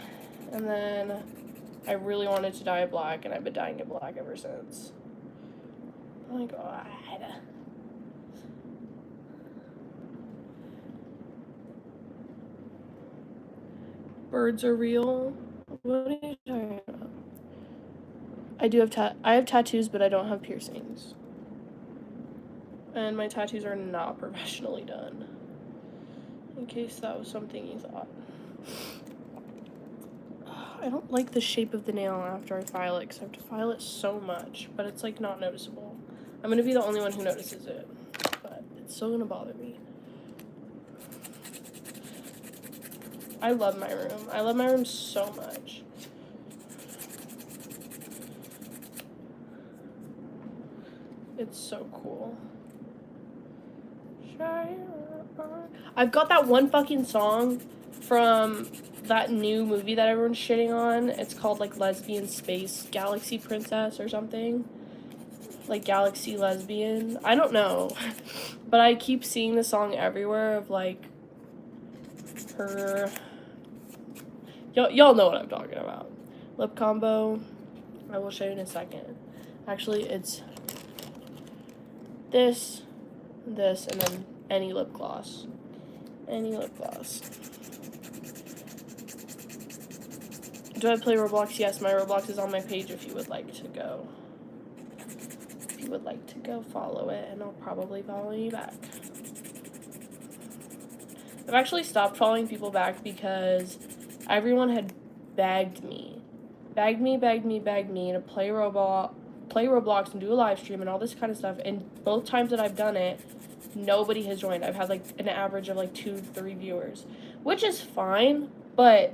And then I really wanted to dye it black, and I've been dyeing it black ever since. Oh my god. Birds are real. What are you talking about? I have tattoos, but I don't have piercings. And my tattoos are not professionally done. In case that was something you thought. I don't like the shape of the nail after I file it, because I have to file it so much, but it's like not noticeable. I'm gonna be the only one who notices it, but it's still gonna bother me. I love my room. I love my room so much. It's so cool. I've got that one fucking song from that new movie that everyone's shitting on. It's called like Lesbian Space Galaxy Princess or something. Like Galaxy Lesbian. I don't know. But I keep seeing the song everywhere of like her Y'all know what I'm talking about. Lip combo. I will show you in a second. Actually, it's this, and then any lip gloss. Any lip gloss. Do I play Roblox? Yes, my Roblox is on my page if you would like to go. If you would like to go follow it, and I'll probably follow you back. I've actually stopped following people back because everyone had begged me to play Roblox and do a live stream and all this kind of stuff, and both times that I've done it, nobody has joined. I've had like an average of like 2-3 viewers, which is fine, but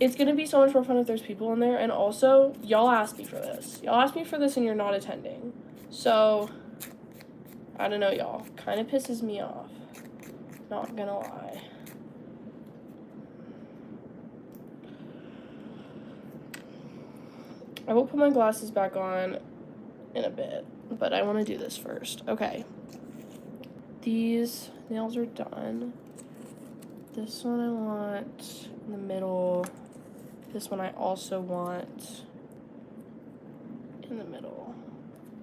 it's gonna be so much more fun if there's people in there. And also, y'all asked me for this. And you're not attending. So, I don't know, y'all. Kind of pisses me off. Not gonna lie. I will put my glasses back on in a bit, but I want to do this first. Okay. These nails are done. This one I want in the middle. This one I also want in the middle.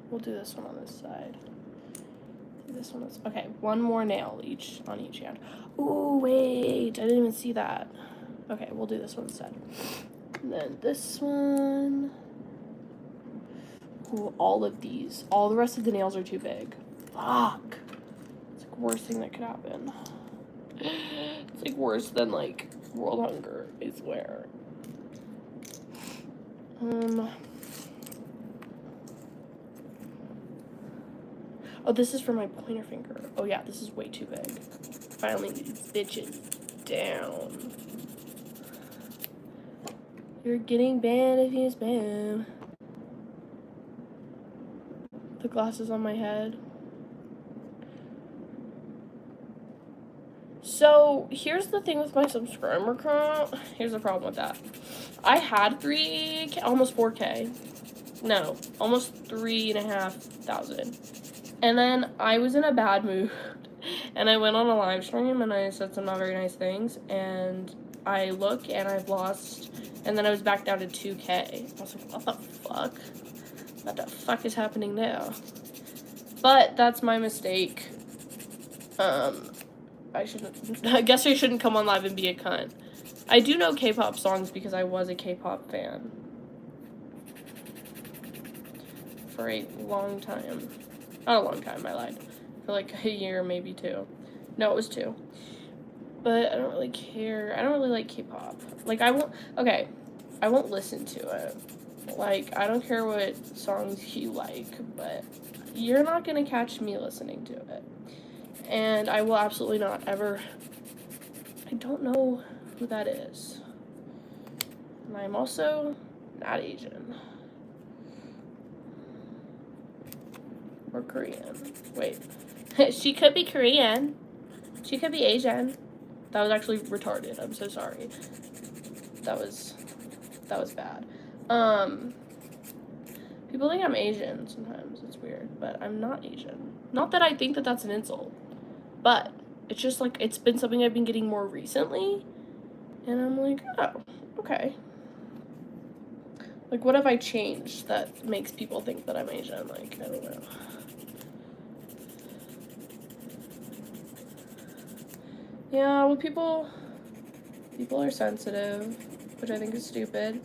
We'll do this one on this side. This one is, okay, one more nail on each hand. Ooh, wait, I didn't even see that. Okay, we'll do this one instead. And then this one. Ooh, all of these. All the rest of the nails are too big. Fuck. It's like the worst thing that could happen. It's like worse than like world hunger, I swear. Oh, this is for my pointer finger. Oh yeah, this is way too big. Finally, these bitches down. You're getting banned if you spam. The glasses on my head. So, here's the thing with my subscriber count. Here's the problem with that. I had 3K, almost 4K. No, almost 3,500. And then I was in a bad mood. And I went on a live stream and I said some not very nice things. And I look and I've lost. And then I was back down to 2K. I was like, what the fuck? What the fuck is happening now? But that's my mistake. I guess I shouldn't come on live and be a cunt. I do know K-pop songs because I was a K-pop fan. For a long time. Not a long time, I lied. For like a year, maybe 2. No, it was 2. But I don't really care. I don't really like K-pop. Like, I won't listen to it. Like, I don't care what songs you like, but you're not gonna catch me listening to it. And I will absolutely not ever. I don't know who that is. And I'm also not Asian. Or Korean. Wait. She could be Korean. She could be Asian. That was actually retarded. I'm so sorry. That was bad. People think I'm Asian sometimes. It's weird. But I'm not Asian. Not that I think that that's an insult. But it's just like, it's been something I've been getting more recently. And I'm like, oh, okay. Like, what have I changed that makes people think that I'm Asian? Like, I don't know. Yeah, well, people are sensitive, which I think is stupid.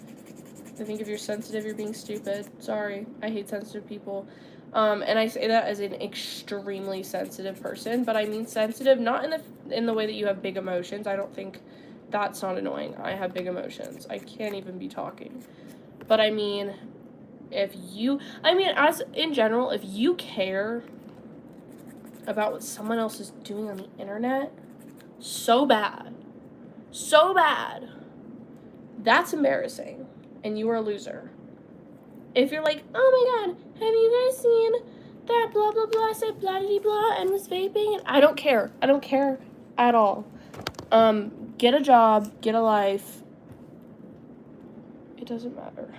I think if you're sensitive, you're being stupid. Sorry, I hate sensitive people. And I say that as an extremely sensitive person, but I mean sensitive not in the way that you have big emotions. I don't think that's not annoying. I have big emotions. I can't even be talking. But I mean, as in general, if you care about what someone else is doing on the internet so bad, that's embarrassing, and you are a loser. If you're like, oh my god, have you guys seen that blah blah blah said blah blah blah and was vaping? And I don't care at all. Get a job, get a life. It doesn't matter.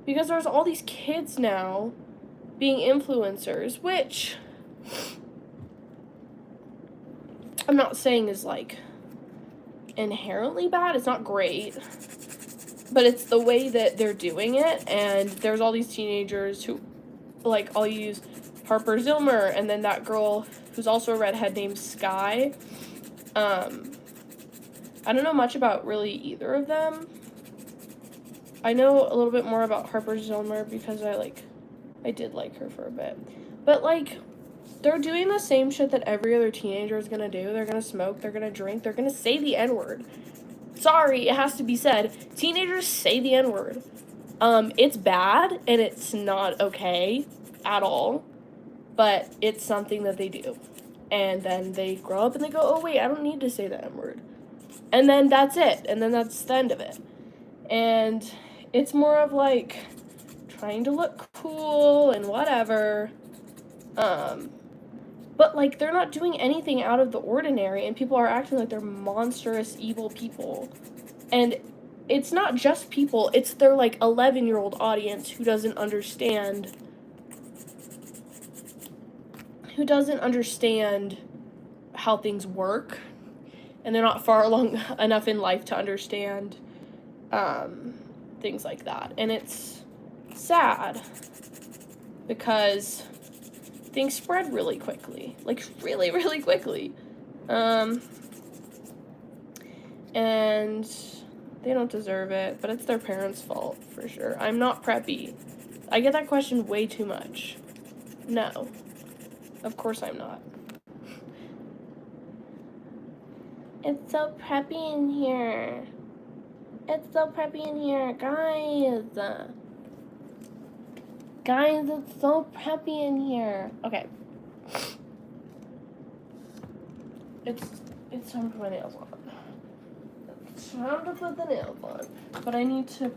Because there's all these kids now being influencers, which I'm not saying is like inherently bad. It's not great. But it's the way that they're doing it, and there's all these teenagers who, like, I'll use Harper Zilmer, and then that girl who's also a redhead named Sky. I don't know much about really either of them. I know a little bit more about Harper Zilmer because I did like her for a bit. But, like, they're doing the same shit that every other teenager is gonna do. They're gonna smoke, they're gonna drink, they're gonna say the N-word. Sorry, it has to be said. Teenagers say the N-word. It's bad, and it's not okay at all, but it's something that they do. And then they grow up and they go, oh, wait, I don't need to say the N-word. And then that's it. And then that's the end of it. And it's more of, like, trying to look cool and whatever. But, like, they're not doing anything out of the ordinary, and people are acting like they're monstrous, evil people. And it's not just people, it's their, like, 11-year-old audience who doesn't understand how things work, and they're not far along enough in life to understand things like that. And it's sad because things spread really quickly, like really, really quickly. And they don't deserve it, but it's their parents' fault for sure. I'm not preppy. I get that question way too much. No, of course I'm not. It's so preppy in here. It's so preppy in here, guys. Guys, it's so preppy in here. Okay. It's time to put my nails on. It's time to put the nails on. But I need to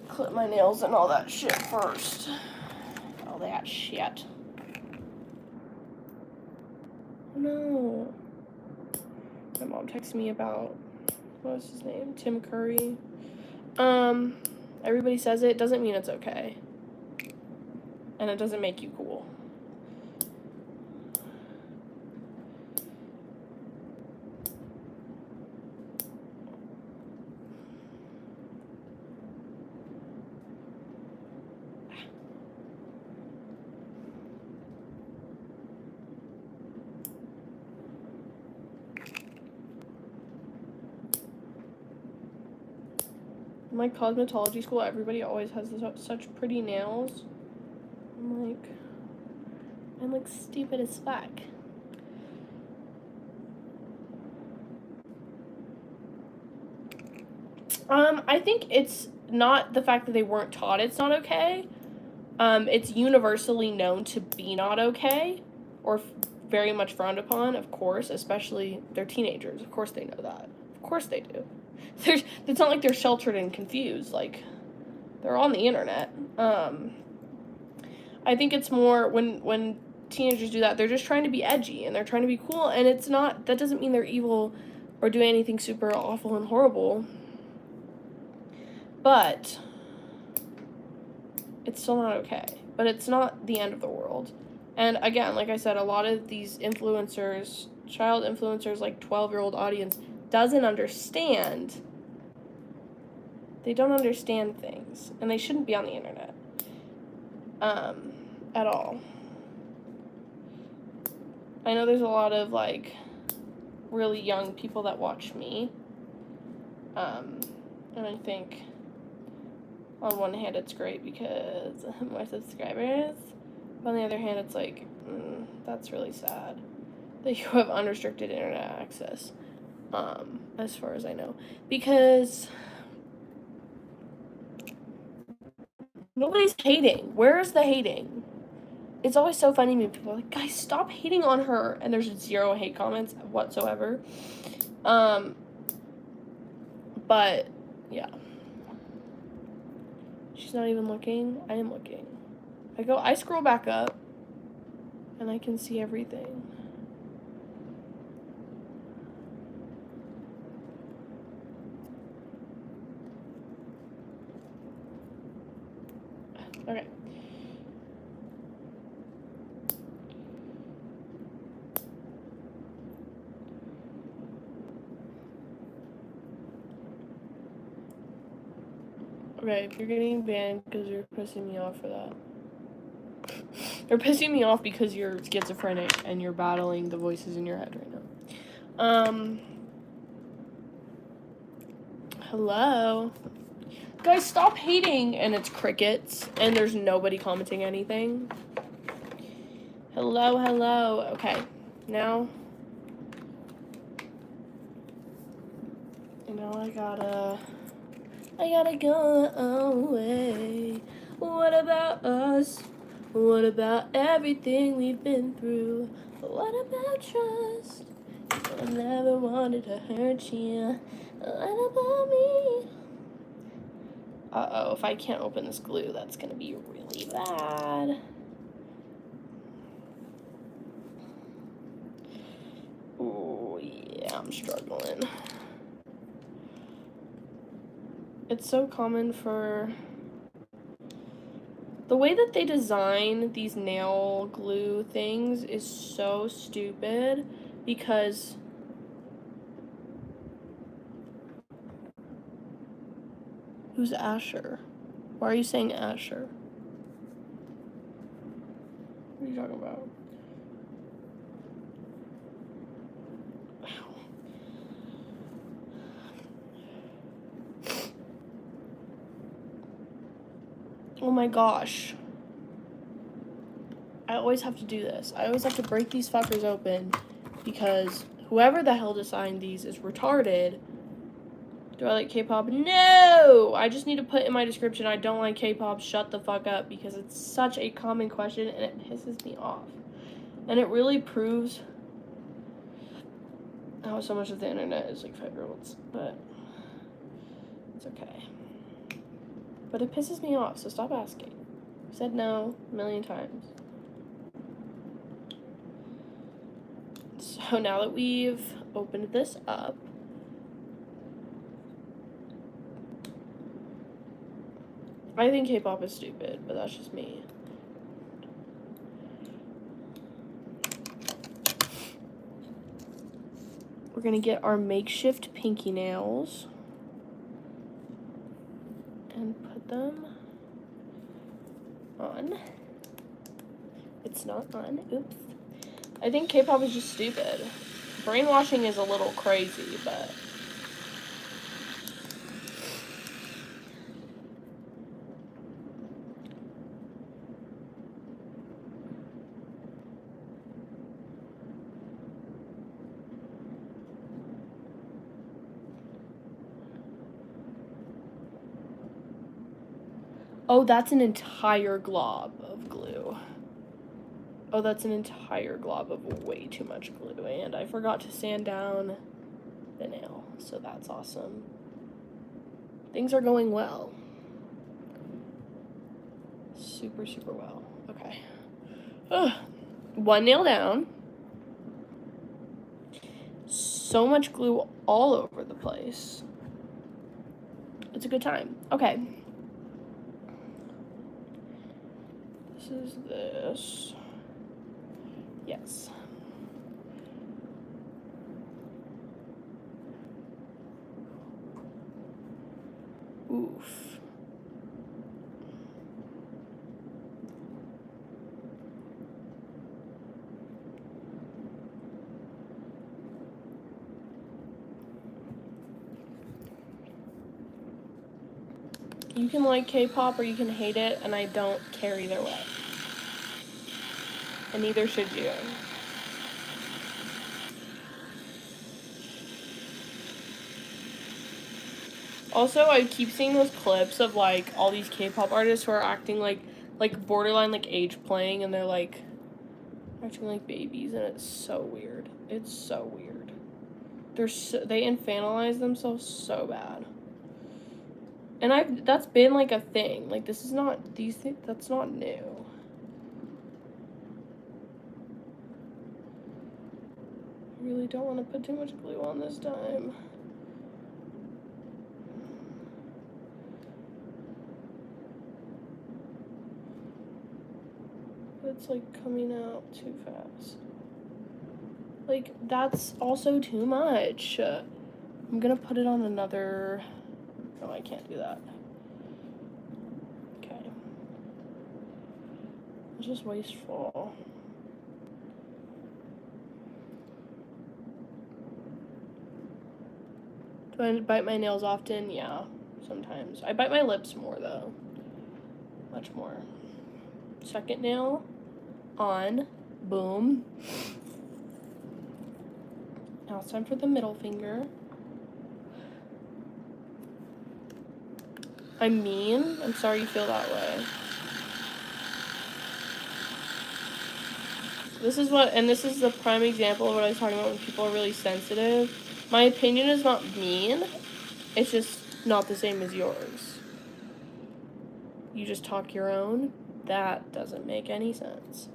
clip my nails and all that shit first. All that shit. No. My mom texted me about, what was his name? Tim Curry. Everybody says it doesn't mean it's okay. And it doesn't make you cool. In my cosmetology school, everybody always has such pretty nails. I'm like stupid as fuck. I think it's not the fact that they weren't taught it's not okay. It's universally known to be not okay, or very much frowned upon, of course, especially they're teenagers. Of course they know that. Of course they do. It's not like they're sheltered and confused. Like, they're on the internet. I think it's more when teenagers do that, they're just trying to be edgy and they're trying to be cool, and it's not, that doesn't mean they're evil or doing anything super awful and horrible. But it's still not okay. But it's not the end of the world. And again, like I said, a lot of these influencers, child influencers, like 12-year-old audience, doesn't understand. They don't understand things. And they shouldn't be on the internet. At all. I know there's a lot of, like, really young people that watch me. And I think on one hand it's great because more subscribers. But on the other hand, it's like, that's really sad that you have unrestricted internet access, as far as I know. Because nobody's hating. Where is the hating? It's always so funny to me. People are like, guys, stop hating on her. And there's 0 hate comments whatsoever. But, yeah. She's not even looking. I am looking. I scroll back up, and I can see everything. Okay. Okay, you're getting banned because you're pissing me off for that. You're pissing me off because you're schizophrenic and you're battling the voices in your head right now. Hello? Guys, stop hating, and it's crickets, and there's nobody commenting anything. Hello, hello. Okay, now I gotta go away. What about us? What about everything we've been through? What about trust? I never wanted to hurt you. What about me? Uh-oh, if I can't open this glue, that's gonna be really bad. Oh, yeah, I'm struggling. It's so common for... The way that they design these nail glue things is so stupid because... Who's Asher? Why are you saying Asher? What are you talking about? Oh my gosh. I always have to do this. I always have to break these fuckers open because whoever the hell designed these is retarded. Do I like K-pop? No! I just need to put in my description I don't like K-pop. Shut the fuck up because it's such a common question and it pisses me off. And it really proves how so much of the internet is like 5-year-olds. But it's okay. But it pisses me off, so stop asking. I said no a million times. So now that we've opened this up, I think K-pop is stupid, but that's just me. We're gonna get our makeshift pinky nails and put them on. It's not on. Oops. I think K-pop is just stupid. Brainwashing is a little crazy, but... Oh, that's an entire glob of glue. Oh, that's an entire glob of way too much glue, and I forgot to sand down the nail, so that's awesome. Things are going well. Super, super well. Okay. Ugh. One nail down. So much glue all over the place. It's a good time. Okay. This is this. Yes. Oof. You can like K-pop or you can hate it, and I don't care either way. And neither should you. Also, I keep seeing those clips of, like, all these K-pop artists who are acting like borderline, like, age playing, and they're, like, acting like babies, and it's so weird. It's so weird. They infantilize themselves so bad. And that's been, like, a thing. Like, this is not, that's not new. I really don't want to put too much glue on this time. It's like coming out too fast. Like, that's also too much. I'm gonna put it on another... No, I can't do that. It's just wasteful. Do I bite my nails often? Yeah, sometimes. I bite my lips more though. Much more. Second nail on. Boom. Now it's time for the middle finger. I'm mean. I'm sorry you feel that way. This is the prime example of what I was talking about when people are really sensitive. My opinion is not mean. It's just not the same as yours. You just talk your own. That doesn't make any sense.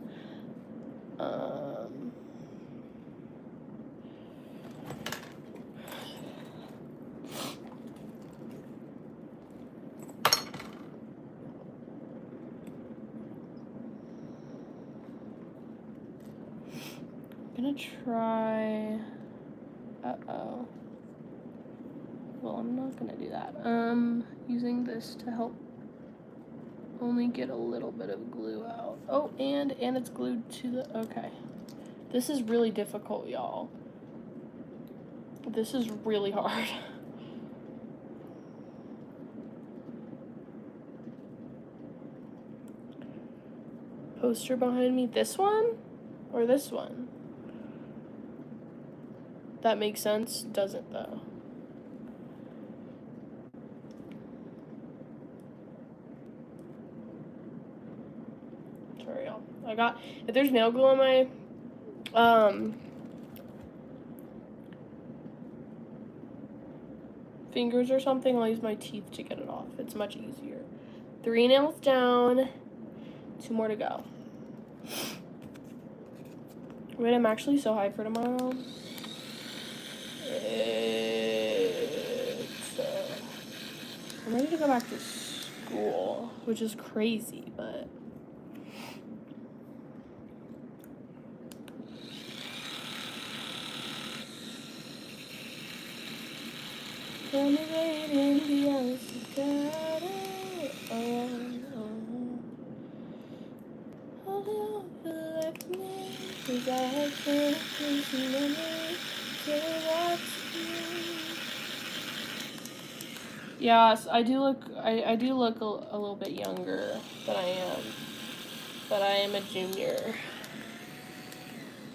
I'm gonna try. Uh-oh. Well, I'm not gonna do that. Using this to help only get a little bit of glue out. Oh, and it's glued to the, okay. This is really difficult, y'all. This is really hard. Poster behind me, this one or this one? That makes sense, doesn't though. Sorry, y'all. If there's nail glue on my, fingers or something, I'll use my teeth to get it off. It's much easier. 3 nails down, 2 more to go. Wait, I'm actually so hyped for tomorrow. I'm ready to go back to school, which is crazy, but yes, I do look a little bit younger than I am, but I am a junior.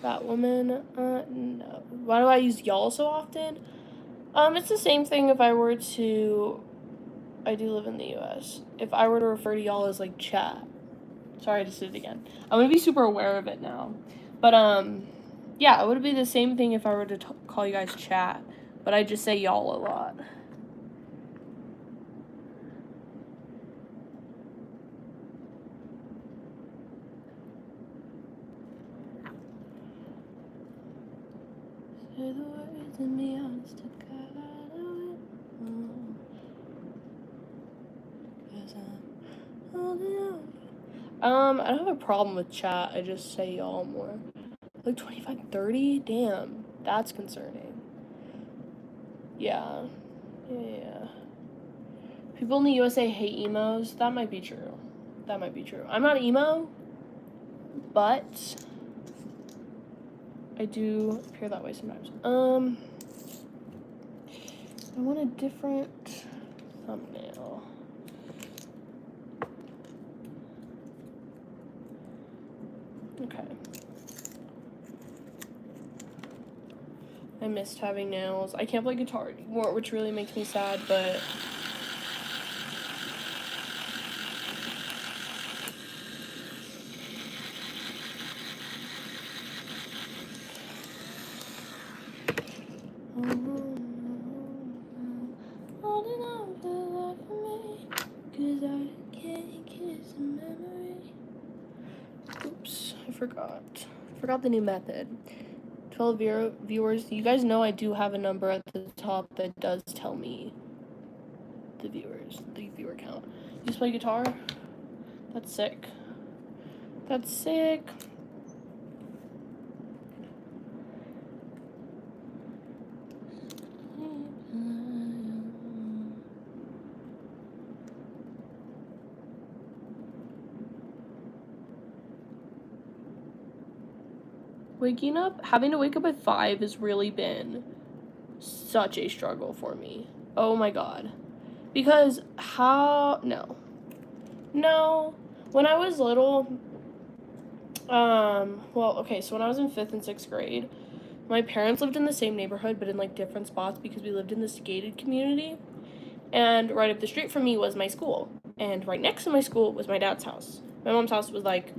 That woman, no. Why do I use y'all so often? It's the same thing if I were to, I do live in the US. If I were to refer to y'all as like chat. Sorry, I just did it again. I'm gonna be super aware of it now. But, yeah, it would be the same thing if I were to call you guys chat. But I just say y'all a lot. Say the words and be honest to God. I don't have a problem with chat. I just say y'all more. Like 25, 30? Damn, that's concerning. Yeah. People in the USA hate emos. That might be true. I'm not emo, but I do appear that way sometimes. I want a different thumbnail. Okay. I missed having nails. I can't play guitar anymore, which really makes me sad, but oops, I forgot the new method. 12 viewers. You guys know I do have a number at the top that does tell me the viewer count. You just play guitar? That's sick. having to wake up at 5 has really been such a struggle for me. Oh my god. Because no, when I was little, so when I was in 5th and 6th grade, my parents lived in the same neighborhood, but in, like, different spots because we lived in this gated community, and right up the street from me was my school, and right next to my school was my dad's house. My mom's house was, like,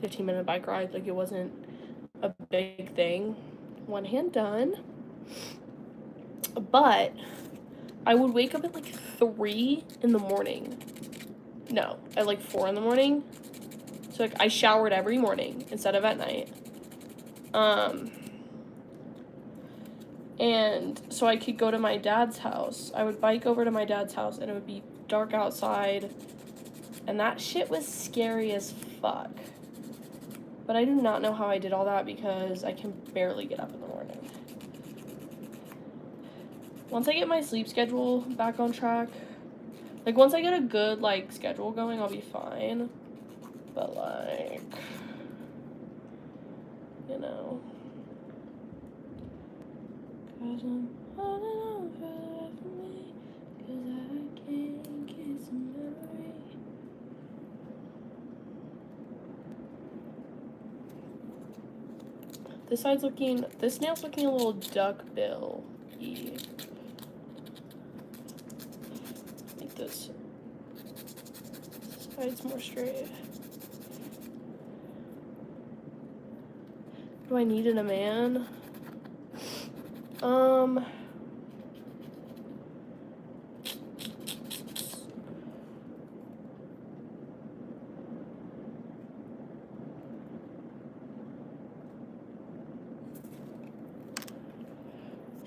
15-minute bike ride, like, it wasn't a big thing. One hand done. But I would wake up at, like, 3 in the morning. No, at, like, 4 in the morning. So, like, I showered every morning instead of at night. And so I could go to my dad's house. I would bike over to my dad's house, and it would be dark outside. And that shit was scary as fuck. But I do not know how I did all that because I can barely get up in the morning. Once I get my sleep schedule back on track, like, once I get a good, like, schedule going, I'll be fine. But, like, you know. 'Cause I'm holding on for life for me, 'cause I can't get some memory. This nail's looking a little duckbill-y. I think this side's more straight. What do I need in a man?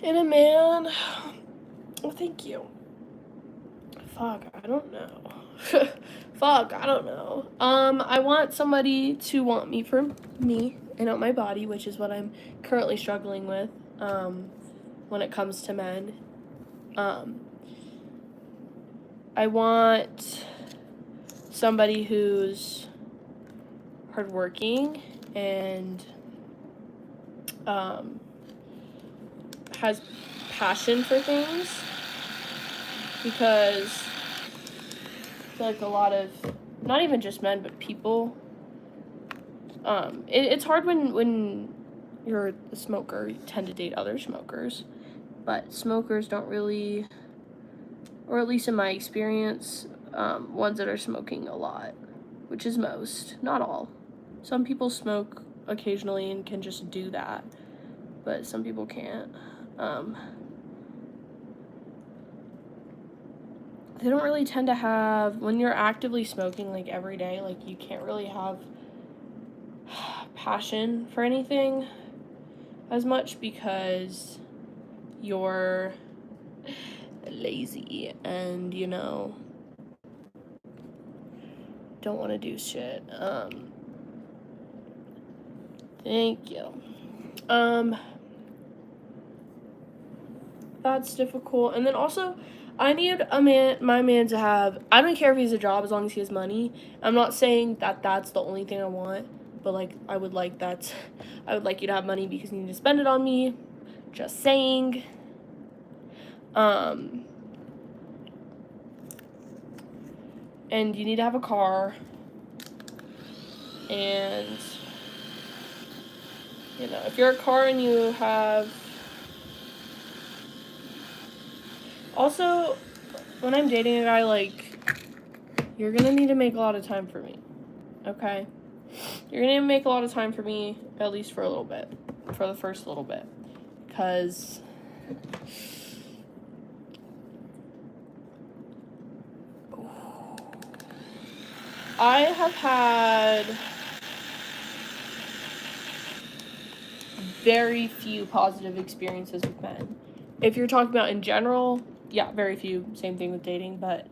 In a man, oh, thank you. Fuck, I don't know. I don't know. I want somebody to want me for me and not my body, which is what I'm currently struggling with, when it comes to men. I want somebody who's hardworking and, has passion for things, because I feel like a lot of, not even just men, but people, it's hard when you're a smoker. You tend to date other smokers, but smokers don't really, or at least in my experience, ones that are smoking a lot, which is most, not all. Some people smoke occasionally and can just do that, but some people can't. They don't really tend to have, when you're actively smoking, like, every day, like, you can't really have passion for anything as much because you're lazy and, you know, don't want to do shit. Thank you. That's difficult. And then also, I need my man to have, I don't care if he has a job as long as he has money. I'm not saying that that's the only thing I want, but, like, I would like you to have money because you need to spend it on me. Just saying. And you need to have a car. And, you know, if you're a car and you have, also, when I'm dating a guy, like, you're gonna need to make a lot of time for me, okay? You're gonna need to make a lot of time for me, at least for a little bit, for the first little bit, because I have had very few positive experiences with men. If you're talking about in general, yeah, very few, same thing with dating, but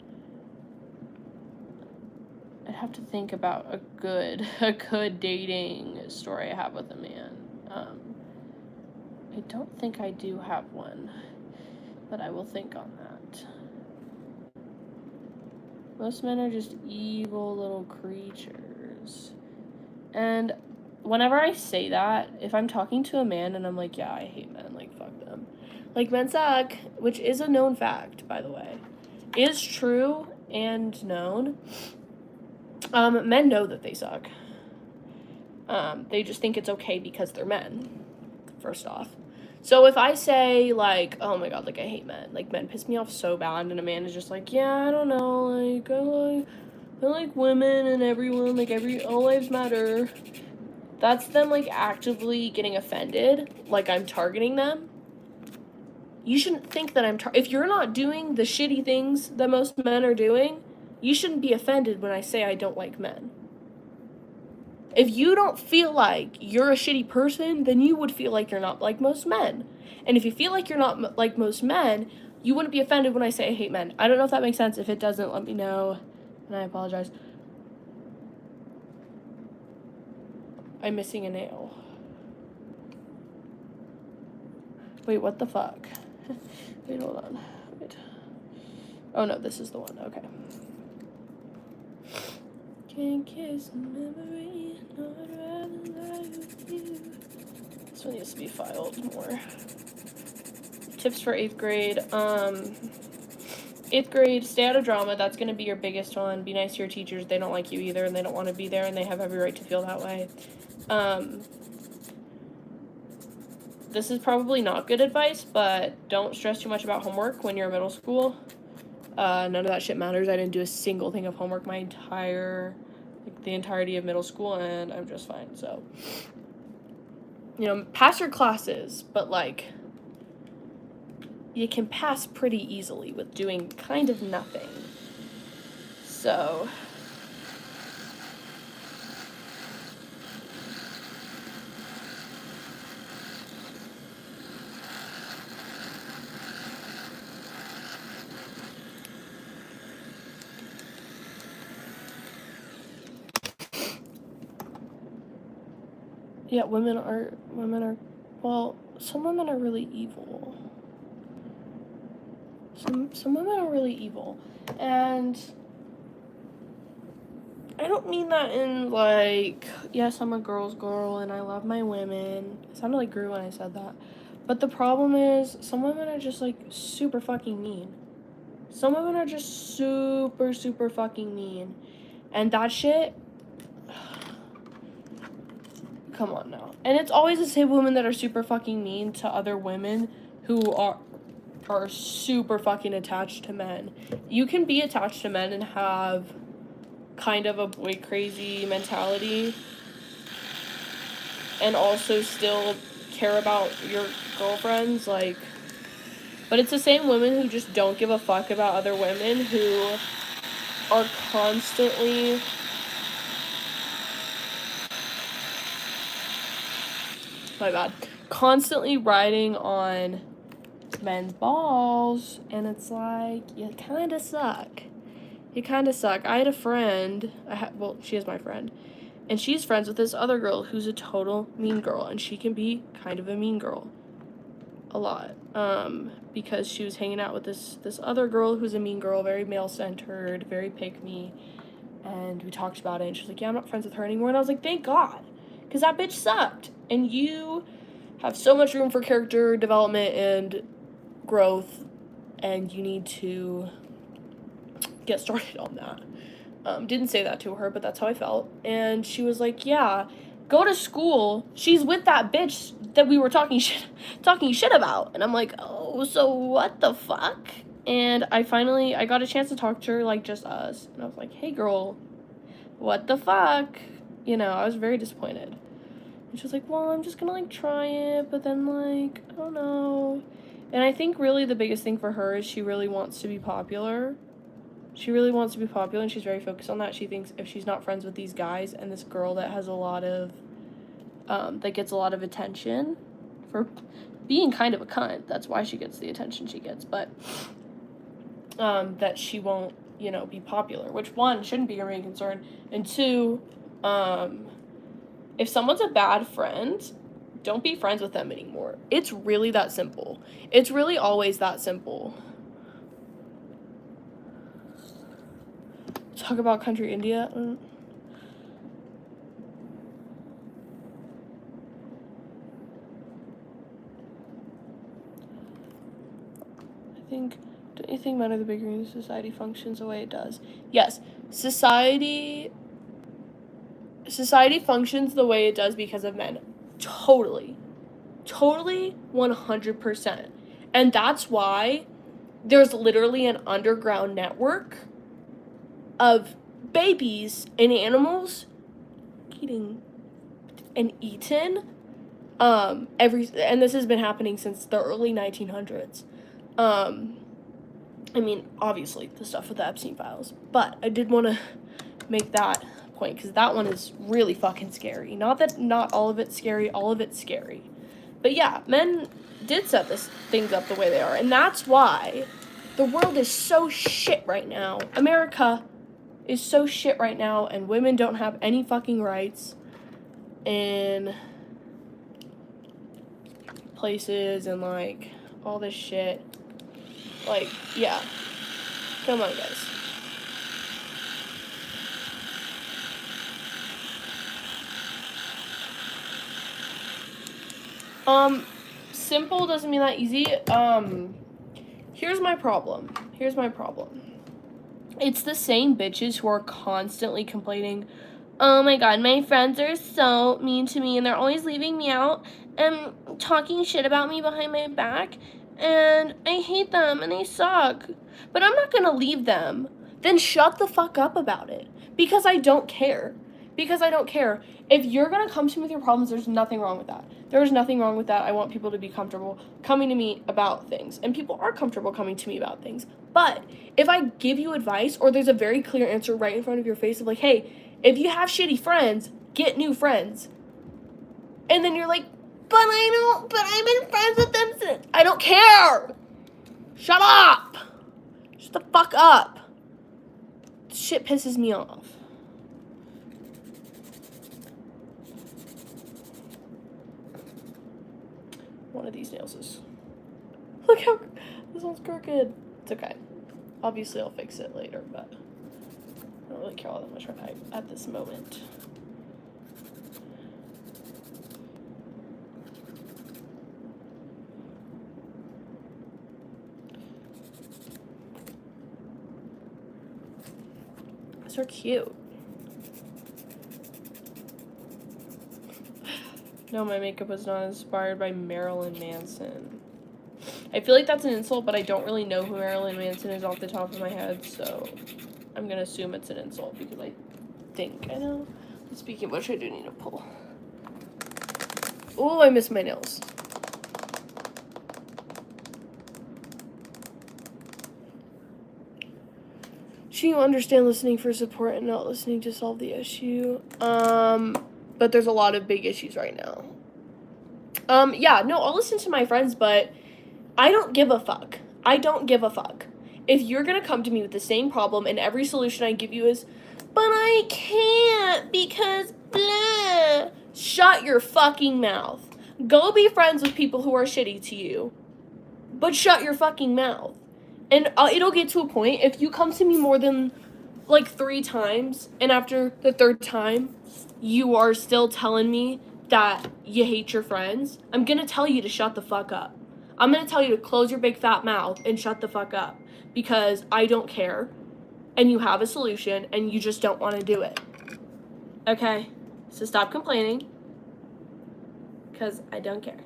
I'd have to think about a good dating story I have with a man. I don't think I do have one, but I will think on that. Most men are just evil little creatures. And whenever I say that, if I'm talking to a man and I'm like, yeah, I hate men, like, fuck them. Like, men suck, which is a known fact, by the way. Is true and known. Men know that they suck. They just think it's okay because they're men, first off. So if I say, like, oh my god, like, I hate men. Like, men piss me off so bad, and a man is just like, yeah, I don't know, like, I like women and everyone, like, all lives matter. That's them, like, actively getting offended, like I'm targeting them. You shouldn't think that if you're not doing the shitty things that most men are doing, you shouldn't be offended when I say I don't like men. If you don't feel like you're a shitty person, then you would feel like you're not like most men. And if you feel like you're not like most men, you wouldn't be offended when I say I hate men. I don't know if that makes sense. If it doesn't, let me know, and I apologize. I'm missing a nail. Wait, what the fuck? Wait, hold on. Wait. Oh no, this is the one. Okay. Can't kiss a memory, no, I'd rather lie with you. This one needs to be filed more. Tips for 8th grade. 8th grade, stay out of drama. That's going to be your biggest one. Be nice to your teachers. They don't like you either, and they don't want to be there, and they have every right to feel that way. This is probably not good advice, but don't stress too much about homework when you're in middle school. None of that shit matters. I didn't do a single thing of homework the entirety of middle school, and I'm just fine. So, pass your classes, but, like, you can pass pretty easily with doing kind of nothing. So, yeah, women are, well, some women are really evil. Some women are really evil, and I don't mean that in, like, yes, I'm a girl's girl and I love my women. It sounded like Gru when I said that. But the problem is, some women are just, like, super fucking mean. Some women are just super, super fucking mean. And that shit, come on now. And it's always the same women that are super fucking mean to other women who are super fucking attached to men. You can be attached to men and have kind of a boy crazy mentality and also still care about your girlfriends, like, but it's the same women who just don't give a fuck about other women who are constantly riding on men's balls, and it's like, you kind of suck. I had a friend, she is my friend, and she's friends with this other girl who's a total mean girl, and she can be kind of a mean girl. A lot. Because she was hanging out with this other girl who's a mean girl, very male-centered, very pick-me, and we talked about it, and she's like, yeah, I'm not friends with her anymore, and I was like, thank God, because that bitch sucked, and you have so much room for character development and growth, and you need to get started on that. Didn't say that to her, but that's how I felt. And she was like, yeah, go to school. She's with that bitch that we were talking shit about. And I'm like, oh, so what the fuck? And I got a chance to talk to her, like, just us. And I was like, hey, girl, what the fuck? I was very disappointed. And she was like, well, I'm just gonna, like, try it, but then, like, I don't know. And I think really the biggest thing for her is she really wants to be popular. And she's very focused on that. She thinks if she's not friends with these guys and this girl that has a lot of, that gets a lot of attention for being kind of a cunt, that's why she gets the attention she gets, but, that she won't, be popular, which, one, shouldn't be your main concern, and two, if someone's a bad friend, don't be friends with them anymore. It's really that simple. It's really always that simple. Talk about country India. Don't you think men are the bigger reason society functions the way it does? Yes, society functions the way it does because of men. Totally, 100%. And that's why there's literally an underground network of babies and animals getting and eaten. And this has been happening since the early 1900s. I mean, obviously, the stuff with the Epstein files. But I did want to make that point, because that one is really fucking scary. Not that not all of it's scary, all of it's scary. But yeah, men did set things up the way they are. And that's why the world is so shit right now. America is so shit right now, and women don't have any fucking rights in places and, like, all this shit. Like, yeah. Come on, guys. Simple doesn't mean that easy. Here's my problem. It's the same bitches who are constantly complaining, oh my god, my friends are so mean to me and they're always leaving me out and talking shit about me behind my back, and I hate them and they suck, but I'm not gonna leave them. Then shut the fuck up about it, because I don't care. If you're gonna come to me with your problems, there's nothing wrong with that. I want people to be comfortable coming to me about things, and people are comfortable coming to me about things. But if I give you advice, or there's a very clear answer right in front of your face of like, hey, if you have shitty friends, get new friends. And then you're like, but I've been friends with them since. I don't care. Shut up. Shut the fuck up. This shit pisses me off. One of these nails is... Look how... This one's crooked. It's okay. Obviously, I'll fix it later, but... I don't really care all that much at this moment. These are cute. No, my makeup was not inspired by Marilyn Manson. I feel like that's an insult, but I don't really know who Marilyn Manson is off the top of my head, so I'm gonna assume it's an insult because I think I know. Speaking of which, I do need to pull. Oh, I missed my nails. Should you understand listening for support and not listening to solve the issue? But there's a lot of big issues right now. Yeah, no, I'll listen to my friends, but I don't give a fuck. If you're gonna come to me with the same problem and every solution I give you is, but I can't because blah. Shut your fucking mouth. Go be friends with people who are shitty to you, but shut your fucking mouth. And it'll get to a point, if you come to me more than, like, 3 times, and after the 3rd time, you are still telling me that you hate your friends, I'm gonna tell you to shut the fuck up. I'm gonna tell you to close your big fat mouth and shut the fuck up. Because I don't care, and you have a solution, and you just don't want to do it. Okay? So stop complaining. Because I don't care.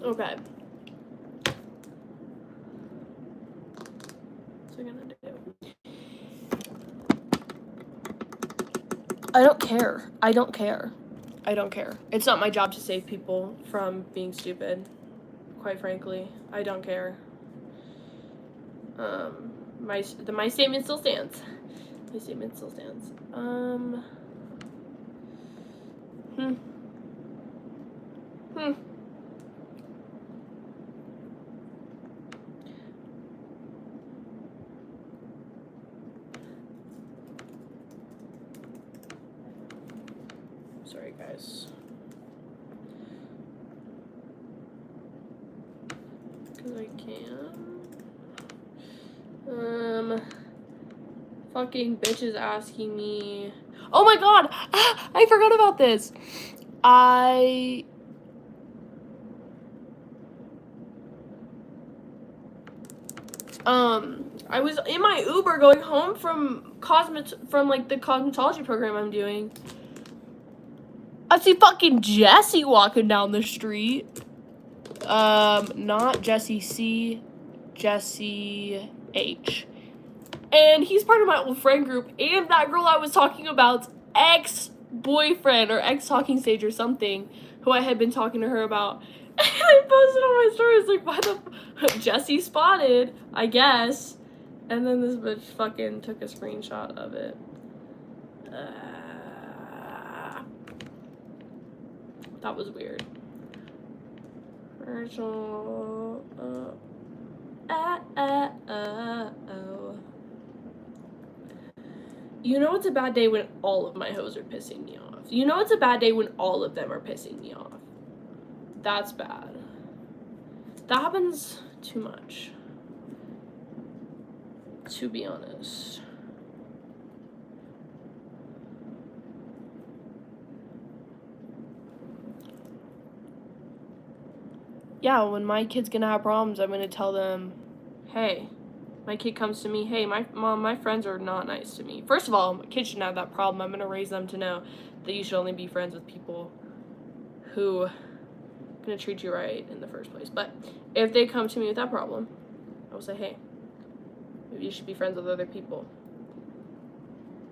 Okay. What's I gonna do? I don't care. It's not my job to save people from being stupid. Quite frankly, I don't care. My statement still stands. Sorry, guys. Because I can. Fucking bitch is asking me. Oh my god! Ah, I forgot about this. I was in my Uber going home from like the cosmetology program I'm doing. I see fucking Jesse walking down the street. Not Jesse C, Jesse H. And he's part of my old friend group, and that girl I was talking about's ex-boyfriend or ex-talking stage or something, who I had been talking to her about. And I posted on my stories like, why the Jesse spotted, I guess. And then this bitch fucking took a screenshot of it. That was weird. Virtual. You know it's a bad day when all of my hoes are pissing me off. You know it's a bad day when all of them are pissing me off. That's bad. That happens too much, to be honest. Yeah, when my kid's gonna have problems, I'm gonna tell them, hey, my kid comes to me, hey, my friends are not nice to me. First of all, my kid shouldn't have that problem. I'm gonna raise them to know that you should only be friends with people who are gonna treat you right in the first place. But if they come to me with that problem, I will say, hey, maybe you should be friends with other people.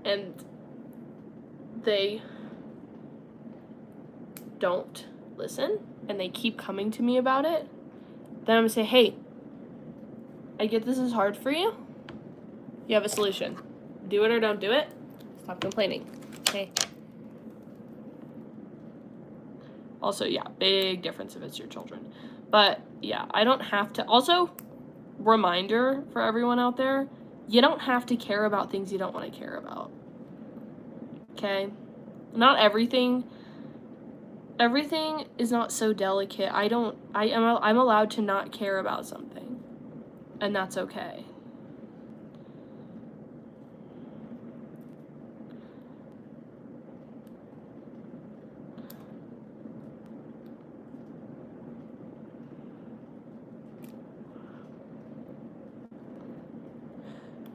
And they don't listen, and they keep coming to me about it, then I'm gonna say, hey, I get this is hard for you. You have a solution. Do it or don't do it. Stop complaining. Okay. Also, yeah, big difference if it's your children. But yeah, I don't have to. Also, reminder for everyone out there, you don't have to care about things you don't want to care about. Okay? Not everything is not so delicate. I'm allowed to not care about something. And that's okay.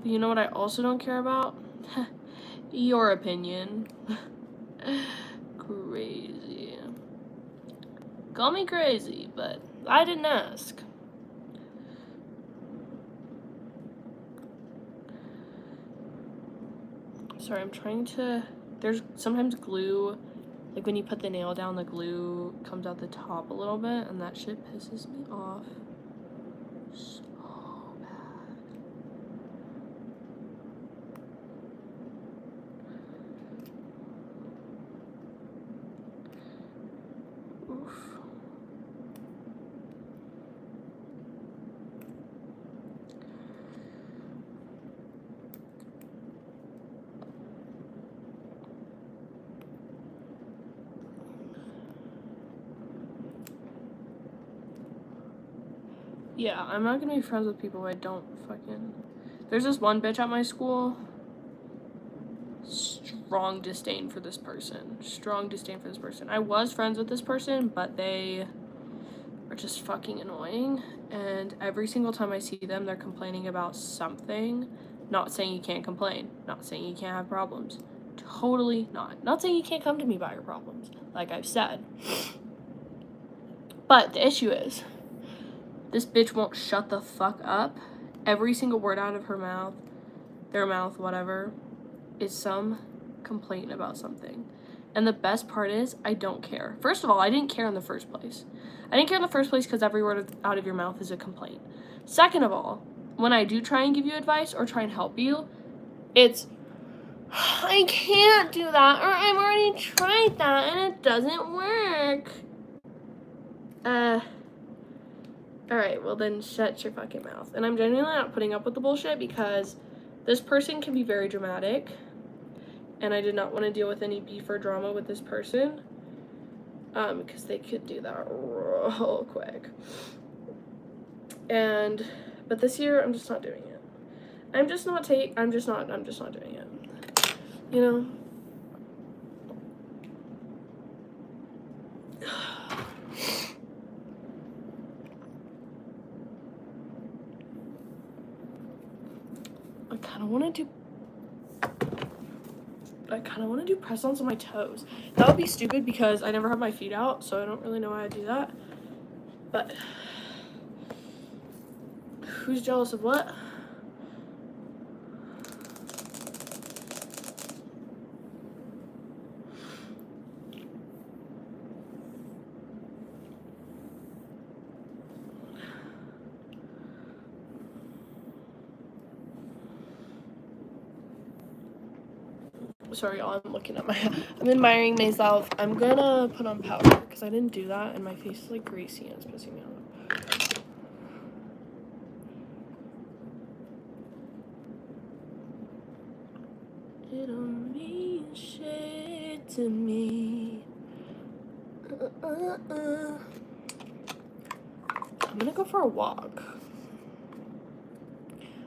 You know what I also don't care about? Your opinion. Crazy. Call me crazy, but I didn't ask. Sorry, I'm trying to... There's sometimes glue, like when you put the nail down, the glue comes out the top a little bit, and that shit pisses me off so bad. Oof. Yeah, I'm not gonna be friends with people I don't fucking... There's this one bitch at my school. Strong disdain for this person. I was friends with this person, but they are just fucking annoying. And every single time I see them, they're complaining about something. Not saying you can't complain. Not saying you can't have problems. Totally not. Not saying you can't come to me about your problems, like I've said. But the issue is, this bitch won't shut the fuck up. Every single word out of her mouth, their mouth, whatever, is some complaint about something. And the best part is, I don't care. First of all, I didn't care in the first place. I didn't care in the first place because every word out of your mouth is a complaint. Second of all, when I do try and give you advice or try and help you, it's, I can't do that, or I've already tried that and it doesn't work. Alright, well then shut your fucking mouth. And I'm genuinely not putting up with the bullshit because this person can be very dramatic and I did not want to deal with any beef or drama with this person, because they could do that real quick. But this year, I'm just not doing it. I'm just not doing it. You know? I kind of want to do press-ons on my toes. That would be stupid because I never have my feet out, so I don't really know why I do that. But who's jealous of what? Sorry, y'all, I'm looking at I'm admiring myself. I'm gonna put on powder because I didn't do that and my face is like greasy and it's pissing me off. It don't mean shit to me. I'm gonna go for a walk.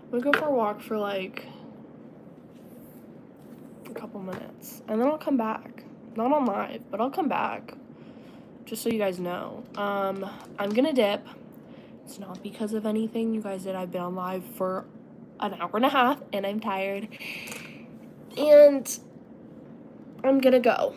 I'm gonna go for a walk for like a couple minutes and then I'll come back. Not on live, but I'll come back. Just so you guys know. I'm gonna dip. It's not because of anything you guys did. I've been on live for an hour and a half and I'm tired. And I'm gonna go.